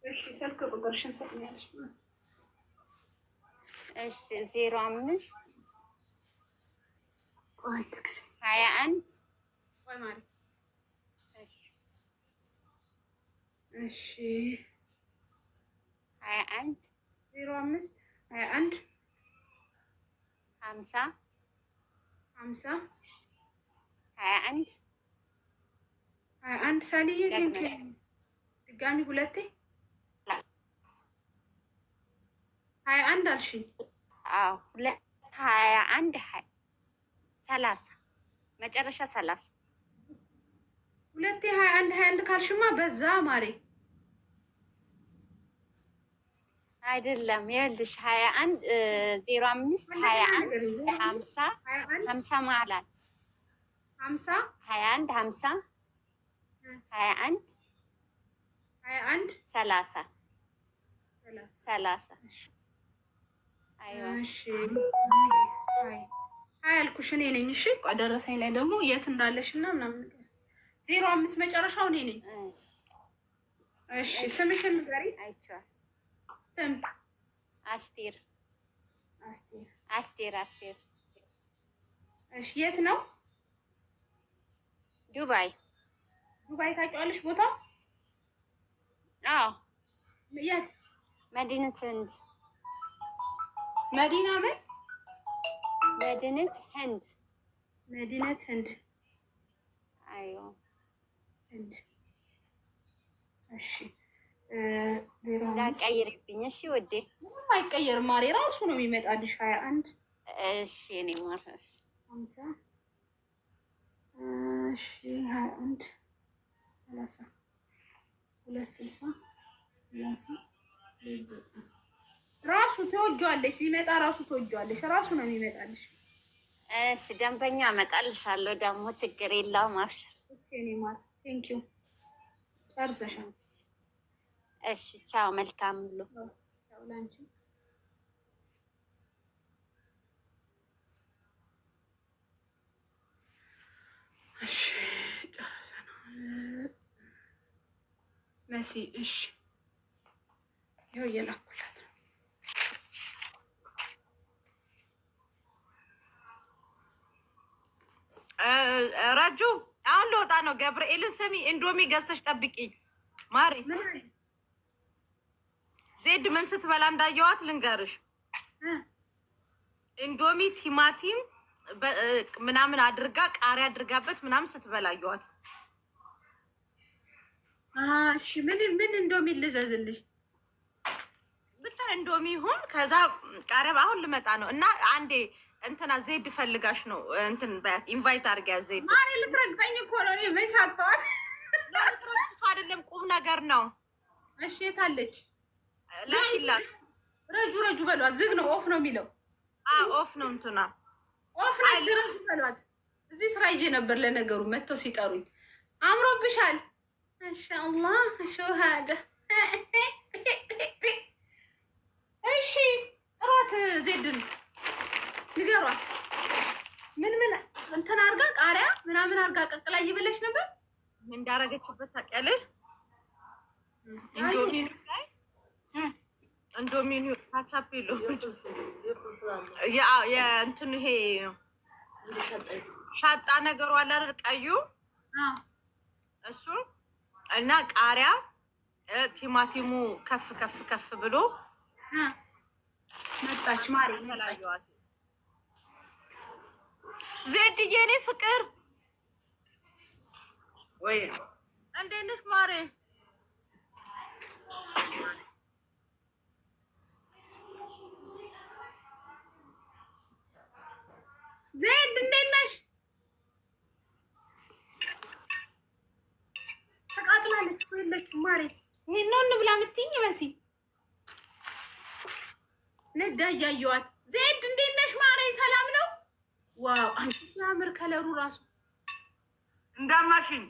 እሺ ስልክ ቁጥርሽን ሰጥኛለሽ። እሺ 05 ቆይ ታክሲ 21 ቆይ ማለት እሺ 21 05 21 50 50 21 21 ሳሊዬ ቴንኪ ድጋሚ ሁለቴ 21 አልሽኝ። አዎ 21 30 መጨረሻ 30 ሁለቴ 21 ካልሽማ በዛ ማሬ አይደለም። ይኸውልሽ 21 05 21 50 50 ማለት 50 21 50 21 30 አይዋ እሺ አይ አልኩሽ እኔ ነኝ። እሺ ደረሰኝ ላይ ደግሞ የት እንዳለሽ እና ምናምን 05 መጨረሻው እኔ ነኝ። እሺ ስምሽን ንገሪ። አይቻል ስም አስቴር። እሺ የት ነው? ዱባይ ታውቂዋለሽ ቦታ? አዎ የት? መዲነት ህንድ። መዲና ምን? መዲነት ህንድ። አይዮ ህንድ። እሺ ላቀይርብኝ። እሺ ወዴ ምንም አይቀየርም ማሬ፣ ራሱ ነው የሚመጣልሽ። 21 እሺ እኔ ማረሽ 50 እሺ 21 30 260 30 290 ራሱ ተወጇለሽ። ሲመጣ ራሱ ተወጇለሽ። ራሱ ነው የሚመጣልሽ። እሺ ደንበኛ አመጣልሻለሁ ደግሞ ችግር የለውም። አብሽር። እሺ እኔ ማለት ቴንኪው ጨርሰሻል። እሺ ቻው። መልካም ብሎ ቻው ላንቺ። እሺ ጨርሰናል መሲ። እሺ ይኸው እየላኩላት ነው። ረጁ አሁን ልወጣ ነው። ገብርኤልን ስሚ፣ ኢንዶሚ ገዝተሽ ጠብቂኝ። ማሪ ዜድ ምን ስትበላ እንዳየዋት ልንገርሽ። ኢንዶሚ ቲማቲም ምናምን አድርጋ ቃሪያ አድርጋበት ምናምን ስትበላ አየዋት። እሺ ምን ኢንዶሚ ልዘዝልሽ? ብቻ ኢንዶሚ ይሁን። ከዛ ቃሪያ አሁን ልመጣ ነው እና አንዴ እንትና ዜድ ፈልጋሽ ነው እንትን በያት ኢንቫይት አድርጊያ። ዜድ ማሪ ልትረግጠኝ እኮ ነው። እኔ መች አጣኋት። ለምትረግጡ አይደለም ቁም ነገር ነው። እሺ የታለች? ላኪላት። ረጁ በሏት። ዝግ ነው ኦፍ ነው የሚለው። ኦፍ ነው እንትና ኦፍ ነች። ረጁ በሏት። እዚህ ስራ ይዤ ነበር ለነገሩ መጥተው ሲጠሩኝ። አምሮብሻል ማሻአላህ ሾሃደ። እሺ ጥሯት። ዜድን ንገሯት። ምን እንትን አርጋ ቃሪያ ምናምን አርጋ ቀቅላ እየበለች ነበር። እንዳረገችበት ታውቂያለሽ? ኢንዶሚኒ ካቻፔሎ የእንትን ይሄ ሻጣ ነገሩ አለ አይደል? ቀዩ እሱ እና ቃሪያ ቲማቲሙ ከፍ ከፍ ከፍ ብሎ መጣች። ማሪ ተላዩዋት። ዜድዬ የኔ ፍቅር ወይ እንዴት ነሽ ማሪ? ዜድ እንዴት ነሽ? ተቃጥላለች እኮ የለችም። ማሪ ይሄን ነው እንብላ የምትይኝ መሲ? ነዳ እያየኋት። ዜድ እንዴት ነሽ ማሪ? ሰላም ነው? ዋው አንቺ ሲያምር ከለሩ ራሱ እንዳማሽኝ።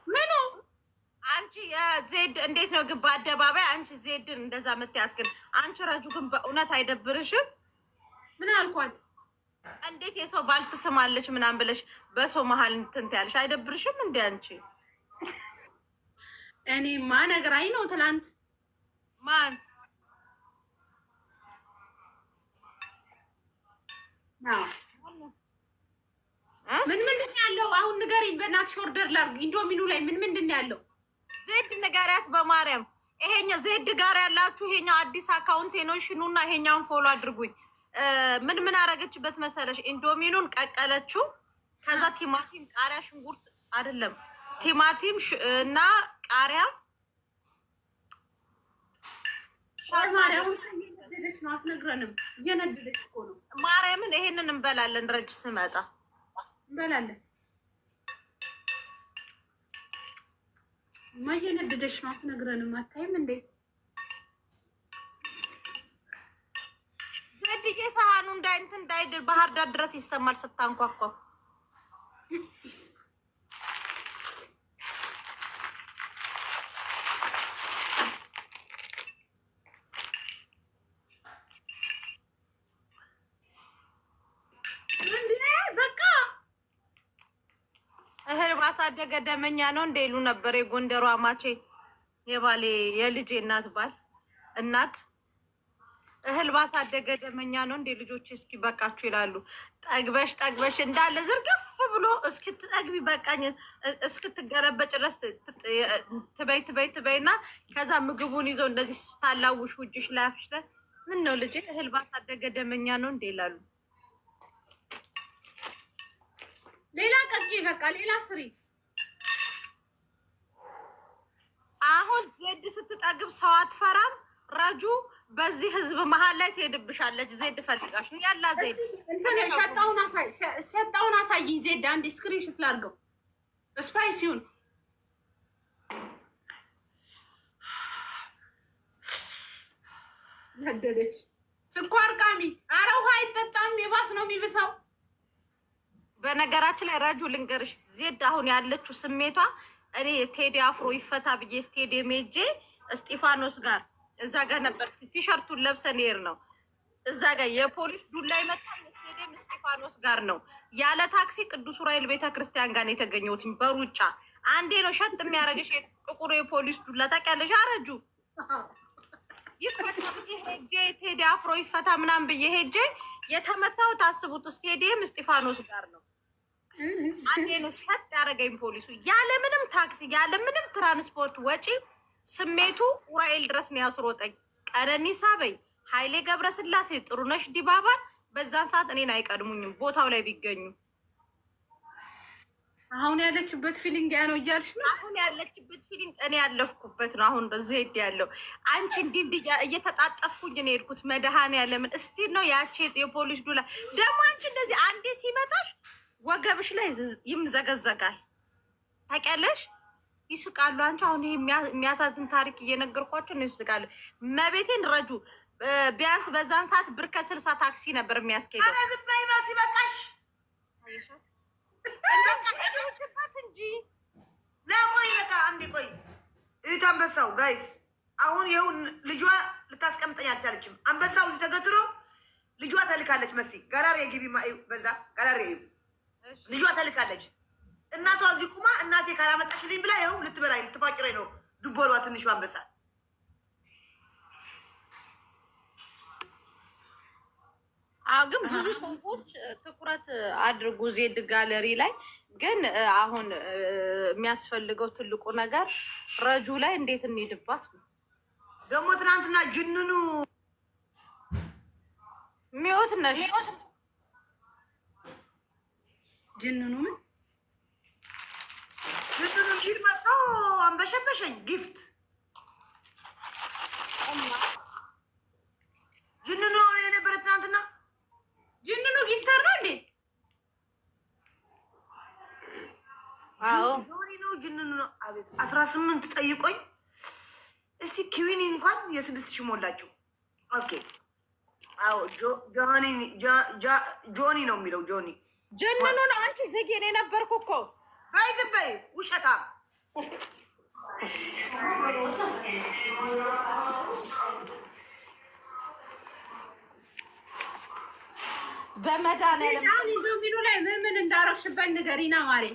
ምኑ አንቺ ዜድ እንዴት ነው ግባ አደባባይ አንቺ ዜድን እንደዛ መትያት ግን አንቺ ረጁ ግን በእውነት አይደብርሽም? ምን አልኳት? እንዴት የሰው ባል ትስማለች ምናምን ብለሽ በሰው መሀል እንትን ትያለሽ? አይደብርሽም እንዴ አንቺ? እኔማ ነግራኝ ነው ትላንት። ማን ምንድን ነው ያለው? አሁን ንገሪኝ በእናትሽ። ኦርደር ላድርግ። ኢንዶሚኑ ላይ ምንድን ነው ያለው? ዜድ ንገሪያት በማርያም። ይሄኛው ዜድ ጋር ያላችሁ ይሄኛው አዲስ አካውንት ነው። ሽኑና ይሄኛውን ፎሎ አድርጉኝ። ምን አረገችበት መሰለሽ? ኢንዶሚኑን ቀቀለችው። ከዛ ቲማቲም፣ ቃሪያ፣ ሽንኩርት አይደለም ቲማቲም እና ቃሪያ እየነደደች ነው። አትነግረንም። እየነደደች እኮ ነው። ማርያምን ይሄንን እንበላለን። ረጅ ስመጣ እንበላለን። እየነደደች ነው። አትነግረንም። አታይም እንዴ? ዜድዬ ሰሃኑ እንዳይድር ባህር ዳር ድረስ ይሰማል ስታንኳኳ። በቃ እህል ባሳደገ ደመኛ ነው እንደ ይሉ ነበር የጎንደሯ ማቼ የባሌ የልጄ እናት እህል ባሳደገ ደመኛ ነው እንደ ልጆች እስኪ በቃችሁ ይላሉ። ጠግበሽ እንዳለ ዝርግፍ ብሎ እስክትጠግቢ በቃኝ እስክትገለበጭ ድረስ ትበይና ከዛ ምግቡን ይዞ እንደዚህ ስታላውሽ ውጅሽ ላይ አፍሽ ላይ ምን ነው ልጄ እህል ባሳደገ ደመኛ ነው እንደ ይላሉ። ሌላ ቀቂ በቃ ሌላ ስሪ። አሁን ዜድ ስትጠግብ ሰው አትፈራም። ረጁ በዚህ ህዝብ መሀል ላይ ትሄድብሻለች። ዜድ ፈልጋሽ ነው ያላ ዜድ እንትን ሸጣውን አሳይኝ ዜድ። አንድ ስክሪንሾት ላድርገው። ስፓይሲውን ነደደች። ስኳር ቃሚ። ኧረ ውሃ አይጠጣም። የባስ ነው የሚብሰው። በነገራችን ላይ ረጁ ልንገርሽ ዜድ አሁን ያለችው ስሜቷ እኔ ቴዲ አፍሮ ይፈታ ብዬ ስቴዲየም ሄጄ እስጢፋኖስ ጋር እዛ ጋር ነበር ቲሸርቱን ለብሰን ሄር ነው እዛ ጋር የፖሊስ ዱላ ይመጣል። ስቴዲየም እስጢፋኖስ ጋር ነው ያለ ታክሲ ቅዱስ ዑራኤል ቤተክርስቲያን ጋር ነው የተገኘሁት በሩጫ። አንዴ ነው ሸጥ የሚያደርግሽ ጥቁር የፖሊስ ዱላ ታውቂያለሽ? አረጁ ይፈታ ብዬ ሄጄ ቴዲ አፍሮ ይፈታ ምናምን ብዬ ሄጄ የተመታው ታስቡት ስቴዲየም እስጢፋኖስ ጋር ነው። አንዴ ነው ሸጥ ያደረገኝ ፖሊሱ። ያለምንም ታክሲ ያለምንም ትራንስፖርት ወጪ ስሜቱ ኡራኤል ድረስ ነው ያስሮጠኝ። ቀነኒሳ በይ ኃይሌ ገብረስላሴ ጥሩነሽ ዲባባን በዛን ሰዓት እኔን አይቀድሙኝም ቦታው ላይ ቢገኙ። አሁን ያለችበት ፊሊንግ ያ ነው እያልሽ ነው? አሁን ያለችበት ፊሊንግ እኔ ያለፍኩበት ነው። አሁን ዜድ ያለው አንቺ እንዲህ እየተጣጠፍኩኝ ነው የሄድኩት። መድኃኒዓለምን እስቲል ነው ያቺ የፖሊስ ዱላ ደግሞ አንቺ እንደዚህ አንዴ ሲመጣሽ ወገብሽ ላይ ይምዘገዘጋል። ታውቂያለሽ? ይስቃሉ። አንቺ አሁን ይሄ የሚያሳዝን ታሪክ እየነገርኳቸው ነው ይስቃሉ። መቤቴን ረጁ ቢያንስ በዛን ሰዓት ብር ከ60 ታክሲ ነበር የሚያስኬደው። ኧረ ዝም በይ ማሲ በቃሽ። እንጂ ለቆይ በቃ አንዴ ቆይ። እዩት አንበሳው ጋይስ፣ አሁን ይኸው ልጇ ልታስቀምጠኝ አልቻለችም። አንበሳው እዚህ ተገትሮ ልጇ ተልካለች። መሲ ጋላሪ ግቢ በዛ ጋላሪ ልጇ ተልካለች። እናቷ እዚህ ቁማ እናቴ ካላመጣችልኝ ብላ ይኸው ልትበላኝ ልትፋጭረኝ ነው። ዱቦሏ ትንሹ አንበሳ ግን ብዙ ሰዎች ትኩረት አድርጉ ዜድ ጋለሪ ላይ። ግን አሁን የሚያስፈልገው ትልቁ ነገር ረጁ ላይ እንዴት እንሄድባት ነው። ደግሞ ትናንትና ጅንኑ ሚወት ነሽ ጅንኑ ምን ጅንኑ ጅል መጥቶ አንበሸበሸኝ። ጊፍት ጅንኑ የነበረ ትናንትና ጅንኑ ጊፍተር ነው እንዴ? አዎ ጆኒ ነው ጅንኑ ነው። አቤት 18 ጠይቆኝ። እስቲ ኪዊኒ እንኳን የ6000 ሞላችሁ። ኦኬ አዎ ጆኒ ነው የሚለው ጆኒ ጅንኑ ነው። አንቺ ዝግ የኔ ነበርኩ እኮ በይ ዝም በይ ውሸታ። በመድኃኒዓለም ዶሚኖ ላይ ምን እንዳረግሽበት ንገሪና ማሬ።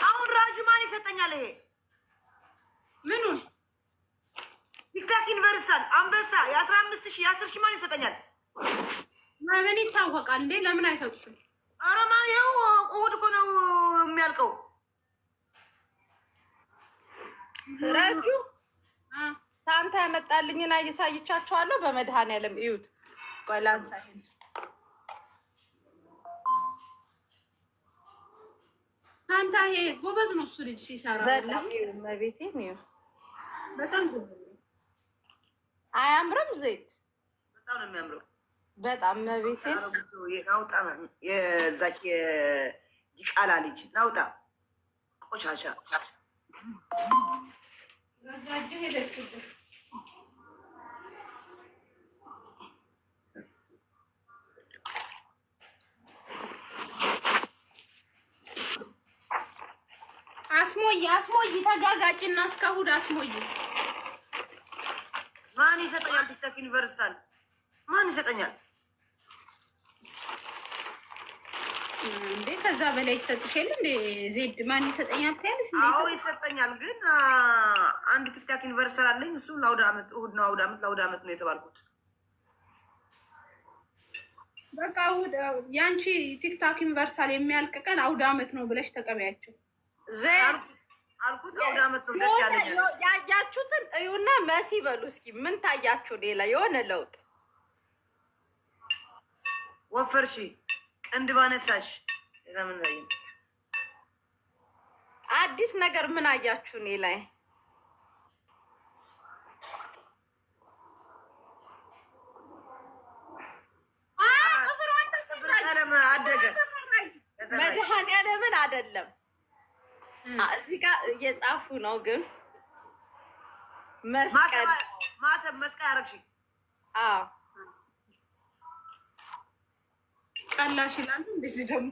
አሁን ራጁ ማን ይሰጠኛል? ይሄ ምኑን ቲክታክ ዩኒቨርሲታል አንበሳ የ15000 የ10000 ማን ይሰጠኛል? ምን ይታወቃል እንዴ? ለምን አይሰጡሽም? ኧረ ማን ይኸው እሑድ እኮ ነው የሚያልቀው። ረጁ ታንታ ያመጣልኝን አሳይቻቸዋለሁ። በመድኃኒዓለም እዩት። ቆይ ላንሳ ይሄን ታንታ ይሄ ጎበዝ ነው እሱ ልጅ ሲሰራ መቤቴ ነው። በጣም ጎበዝ ነው። አያምርም? ዜድ በጣም ነው የሚያምረው። በጣም መቤቴ ናውጣ የዛች የዲቃላ ልጅ ናውጣ ቆሻሻ ረዛጅ ሄደችበት። አስሞይ ተጋጋጭና እስከ እሑድ አስሞይ። ማን ይሰጠኛል? ቲክታክ ዩኒቨርሲታል ማን ይሰጠኛል እንዴ? ከዛ በላይ ይሰጥሽ የለ እንዴ? ዜድ ማን ይሰጠኛል ታያለሽ? አዎ ይሰጠኛል። ግን አንድ ቲክታክ ዩኒቨርሲታል አለኝ። እሱ ለአውደ ዓመት እሑድ ነው። ለአውደ ዓመት ነው የተባልኩት። በቃ እሑድ ያንቺ ቲክታክ ዩኒቨርሳል የሚያልቅ ቀን አውደ ዓመት ነው ብለሽ ተቀበያቸው። አልኩት አውደ ዓመት ነው ደስ ያለኛል። ያያችሁትን እዩና መሲ በሉ እስኪ ምን ታያችሁ? ሌላ የሆነ ለውጥ ወፈርሺ፣ ቅንድብ አነሳሽ፣ ለምን ላይ አዲስ ነገር ምን አያችሁ? እኔ ላይ ቀለም አደገ። መድኃኒዓለምን አይደለም እዚህ ጋር እየጻፉ ነው። ግን መስቀል ማተብ መስቀል አረግሽ። አዎ ቀላሽ ይላሉ። እንደዚህ ደግሞ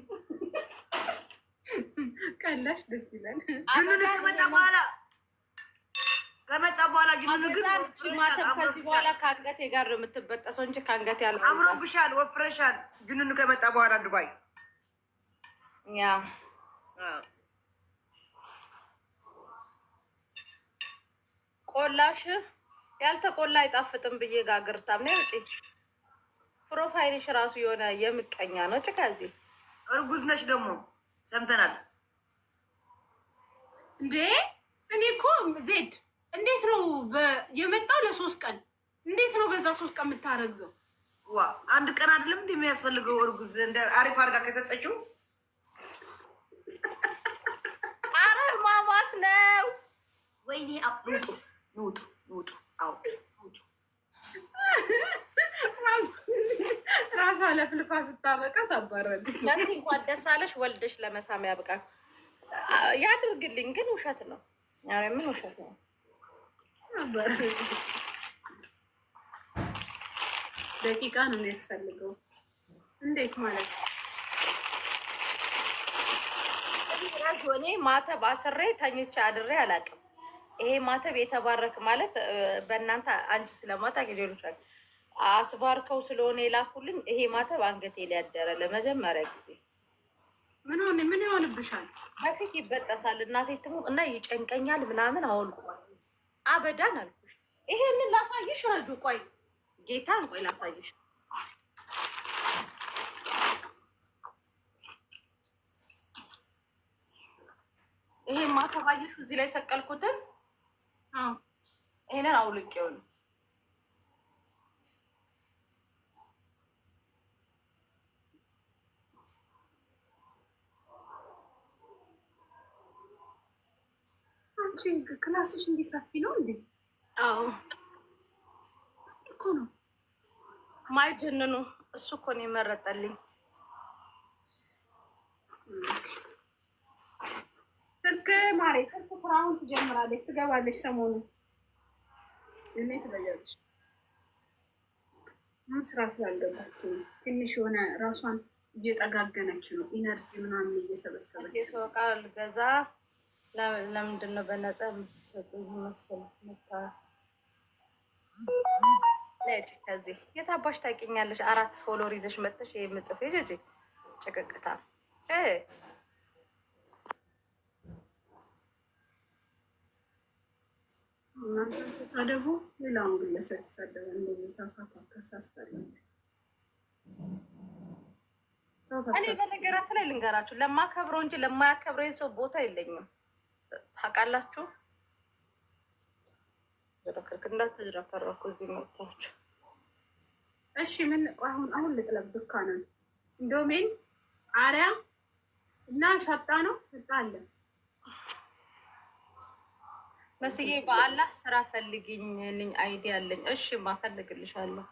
ቀላሽ ደስ ይላል። ጅንኑ ከመጣ በኋላ ጅንኑ ግን ማተብ ከዚህ በኋላ ከአንገቴ ጋር ነው የምትበጠሰው እንጂ ከአንገቴ ያለ አምሮብሻል፣ ወፍረሻል። ጅንኑ ከመጣ በኋላ ዱባይ ያ ቆላሽ ያልተቆላ አይጣፍጥም ብዬ ጋግርታም ነው ውጪ። ፕሮፋይልሽ ራሱ የሆነ የምቀኛ ነው። ጭቃዚ እርጉዝ ነሽ ደግሞ ሰምተናል እንዴ? እኔ እኮ ዜድ እንዴት ነው የመጣው ለ3 ቀን እንዴት ነው በዛ 3 ቀን የምታረግዘው? ዋ አንድ ቀን አይደለም እንዴ የሚያስፈልገው? እርጉዝ እንደ አሪፍ አድርጋ ከሰጠችው አረ ማማት ነው። ወይኔ ኑጡ አው ራሷ ለፍልፋ ስታበቃ ታባረልሽ። መሲ እንኳን ደስ አለሽ፣ ወልደሽ ለመሳም ያብቃ ያድርግልኝ። ግን ውሸት ነው። ኧረ ምን ውሸት ነው? ደቂቃ ነው የሚያስፈልገው። እንዴት ማለት እኔ ማተብ አስሬ ተኝቼ አድሬ አላውቅም። ይሄ ማተብ የተባረክ ማለት በእናንተ አንቺ ስለማታ ጊዜሎቻል አስባርከው ስለሆነ የላኩልኝ። ይሄ ማተብ አንገቴ ላይ ያደረ ለመጀመሪያ ጊዜ። ምን ይሆንብሻል? በፊት ይበጠሳል እናቴ ትሙ እና ይጨንቀኛል ምናምን አወልቋል። አበዳን አልኩሽ። ይሄንን ላሳይሽ ረጁ። ቆይ ጌታን ቆይ ላሳይሽ። ይሄ ማተብ አየሽ እዚህ ላይ ሰቀልኩትን። ይሄንን አውልቄው ነው። አንቺ ክላስሽ እንዲሰፊ ነው እንዴ? አዎ እኮ ነው ማይጀንኑ እሱ እኮ ነው የመረጠልኝ። ስልክ ማሬ ስልክ ስራውን ትጀምራለች ትገባለች። ሰሞኑን እኔ ትበያለች። ምን ስራ ስላልገባች ትንሽ የሆነ ራሷን እየጠጋገነች ነው። ኢነርጂ ምናምን እየሰበሰበች የሰው ዕቃ ልገዛ ለምንድን ነው በነፃ የምትሰጡኝ መሰለኝ? መታ ነጭ ከዚህ የታባሽ ታውቂኛለሽ? 4 ፎሎወር ይዘሽ መጥተሽ ይሄ ምጽፍ ይጅ ጭቅቅታ ተሳደቡ። ሌላውን ግለሰብ ይሳደባል። እንደዚህ ታሳስታለች። እኔ በነገራችን ላይ ልንገራችሁ፣ ለማከብረው እንጂ ለማያከብረኝ ሰው ቦታ የለኝም። ታውቃላችሁ። እንዳትዝረከረኩ እዚህ መጥታችሁ። እሺ ምን አሁን ልጥለብ ብካ ነው እንዶሜን አሪያ እና ሻጣ ነው ሻጣ አለ መስዬ በአላህ ስራ ፈልጊኝልኝ አይዲ አለኝ። እሺ ማፈልግልሻለሁ።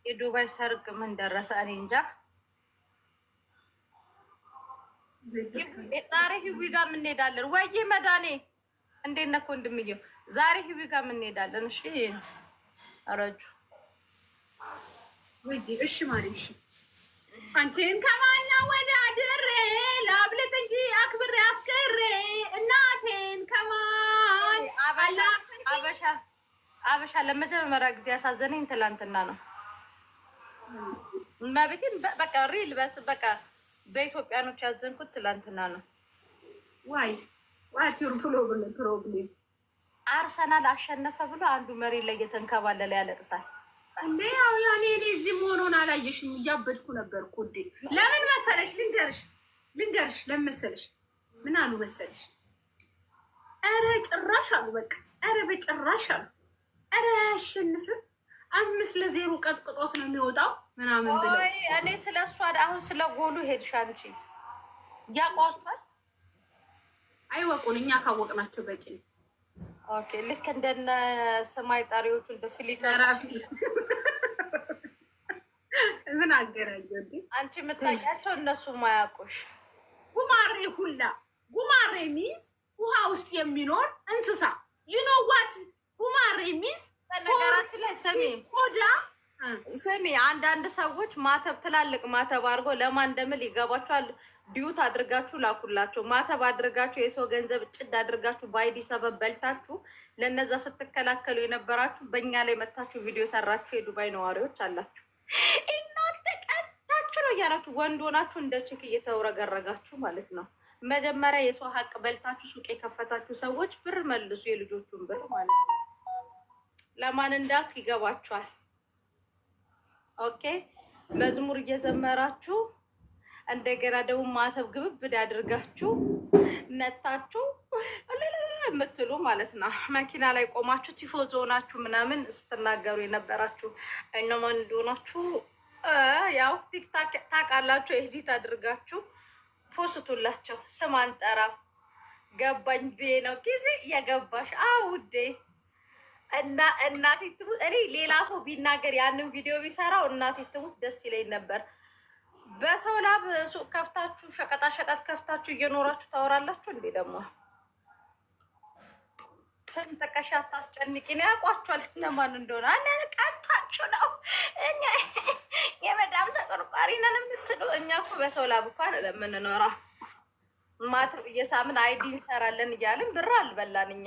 የዱባይ ሰርግ ምን ደረሰ? እኔ እንጃ። ዛሬ ህዊ ጋር የምንሄዳለን። ወይ መዳኔ እንዴት ነህ ወንድምዬው? ዛሬ ህዊ ጋር የምንሄዳለን። እሺ አረጁ ወይ እሺ ማለት እሺ። አንቺን ከማኛ ወዳድሬ ላብለጥ እንጂ አክብሬ አፍቅሬ እናቴን ከማን አበሻ ለመጀመሪያ ጊዜ ያሳዘነኝ ትላንትና ነው። መቤቴን በቃ ሪል በስ በቃ በኢትዮጵያኖች ያዘንኩት ትላንትና ነው። ዋት ዩር ፕሮብሌም? አርሰናል አሸነፈ ብሎ አንዱ መሪ ላይ እየተንከባለለ ያለቅሳል። እንዴ ያው ያኔ እዚህ መሆኑን አላየሽም? እያበድኩ ነበርኩ እንዴ። ለምን መሰለሽ? ልንገርሽ ለምን መሰለሽ? ምን አሉ መሰለሽ? ኧረ ጭራሽ አሉ በቃ ኧረ በጭራሽ አሉ ኧረ አያሸንፍም 5-0 ቀጥቅጦት ነው የሚወጣው ምናምን ብለው። እኔ ስለ እሷ አሁን ስለ ጎሉ ሄድሽ አንቺ ያቋቷል። አይወቁን፣ እኛ ካወቅናቸው በቂ ነው። ኦኬ ልክ እንደነ ሰማይ ጣሪዎቹ እንደ ፊሊተር ምን አገናኘው እንዴ? አንቺ የምታያቸው እነሱ ማያውቁሽ ጉማሬ ሚስ ውሃ ውስጥ የሚኖር እንስሳ ዩኖ ዋት ጉማሬ ሚስ። በነገራችን ላይ ስሚ አንዳንድ ሰዎች ማተብ ትላልቅ ማተብ አድርጎ ለማን እንደምል ይገባችኋል። ዲዩት አድርጋችሁ ላኩላቸው። ማተብ አድርጋችሁ የሰው ገንዘብ ጭድ አድርጋችሁ በአይዲ ሰበብ በልታችሁ ለነዛ ስትከላከሉ የነበራችሁ በእኛ ላይ መታችሁ ቪዲዮ ሰራችሁ የዱባይ ነዋሪዎች አላችሁ። እናንተ ቀጥታችሁ ነው እያላችሁ ወንድ ሆናችሁ እንደ ችክ እየተውረገረጋችሁ ማለት ነው። መጀመሪያ የሰው ሀቅ በልታችሁ ሱቅ የከፈታችሁ ሰዎች ብር መልሱ፣ የልጆቹን ብር ማለት ነው። ለማን እንዳልኩ ይገባችኋል። ኦኬ መዝሙር እየዘመራችሁ እንደገና ደግሞ ማተብ ግብብድ አድርጋችሁ መታችሁ የምትሉ ማለት ነው። መኪና ላይ ቆማችሁ ቲፎዞ ሆናችሁ ምናምን ስትናገሩ የነበራችሁ እነማን እንደሆናችሁ ያው ቲክታክ ታውቃላችሁ። ኤዲት አድርጋችሁ ፖስቱላቸው። ስም አንጠራም ገባኝ ብዬ ነው ጊዜ የገባሽ ውዴ። እና እናቴ ትሙት እኔ ሌላ ሰው ቢናገር ያንን ቪዲዮ ቢሰራው እናቴ ትሙት ደስ ይለኝ ነበር። በሰው ላብ ሱቅ ከፍታችሁ ሸቀጣ ሸቀጥ ከፍታችሁ እየኖራችሁ ታወራላችሁ እንዴ? ደግሞ ስንጠቀሻ አታስጨንቂኝ። ያውቋችኋል እነማን እንደሆነ። ቀንታችሁ ነው እኛ የመዳም ተቆርቋሪ ነን የምትሉ። እኛ እኮ በሰው ላብ እኮ አይደለም የምንኖረው። ማተብ እየሳምን አይዲ እንሰራለን እያልን ብር አልበላን እኛ።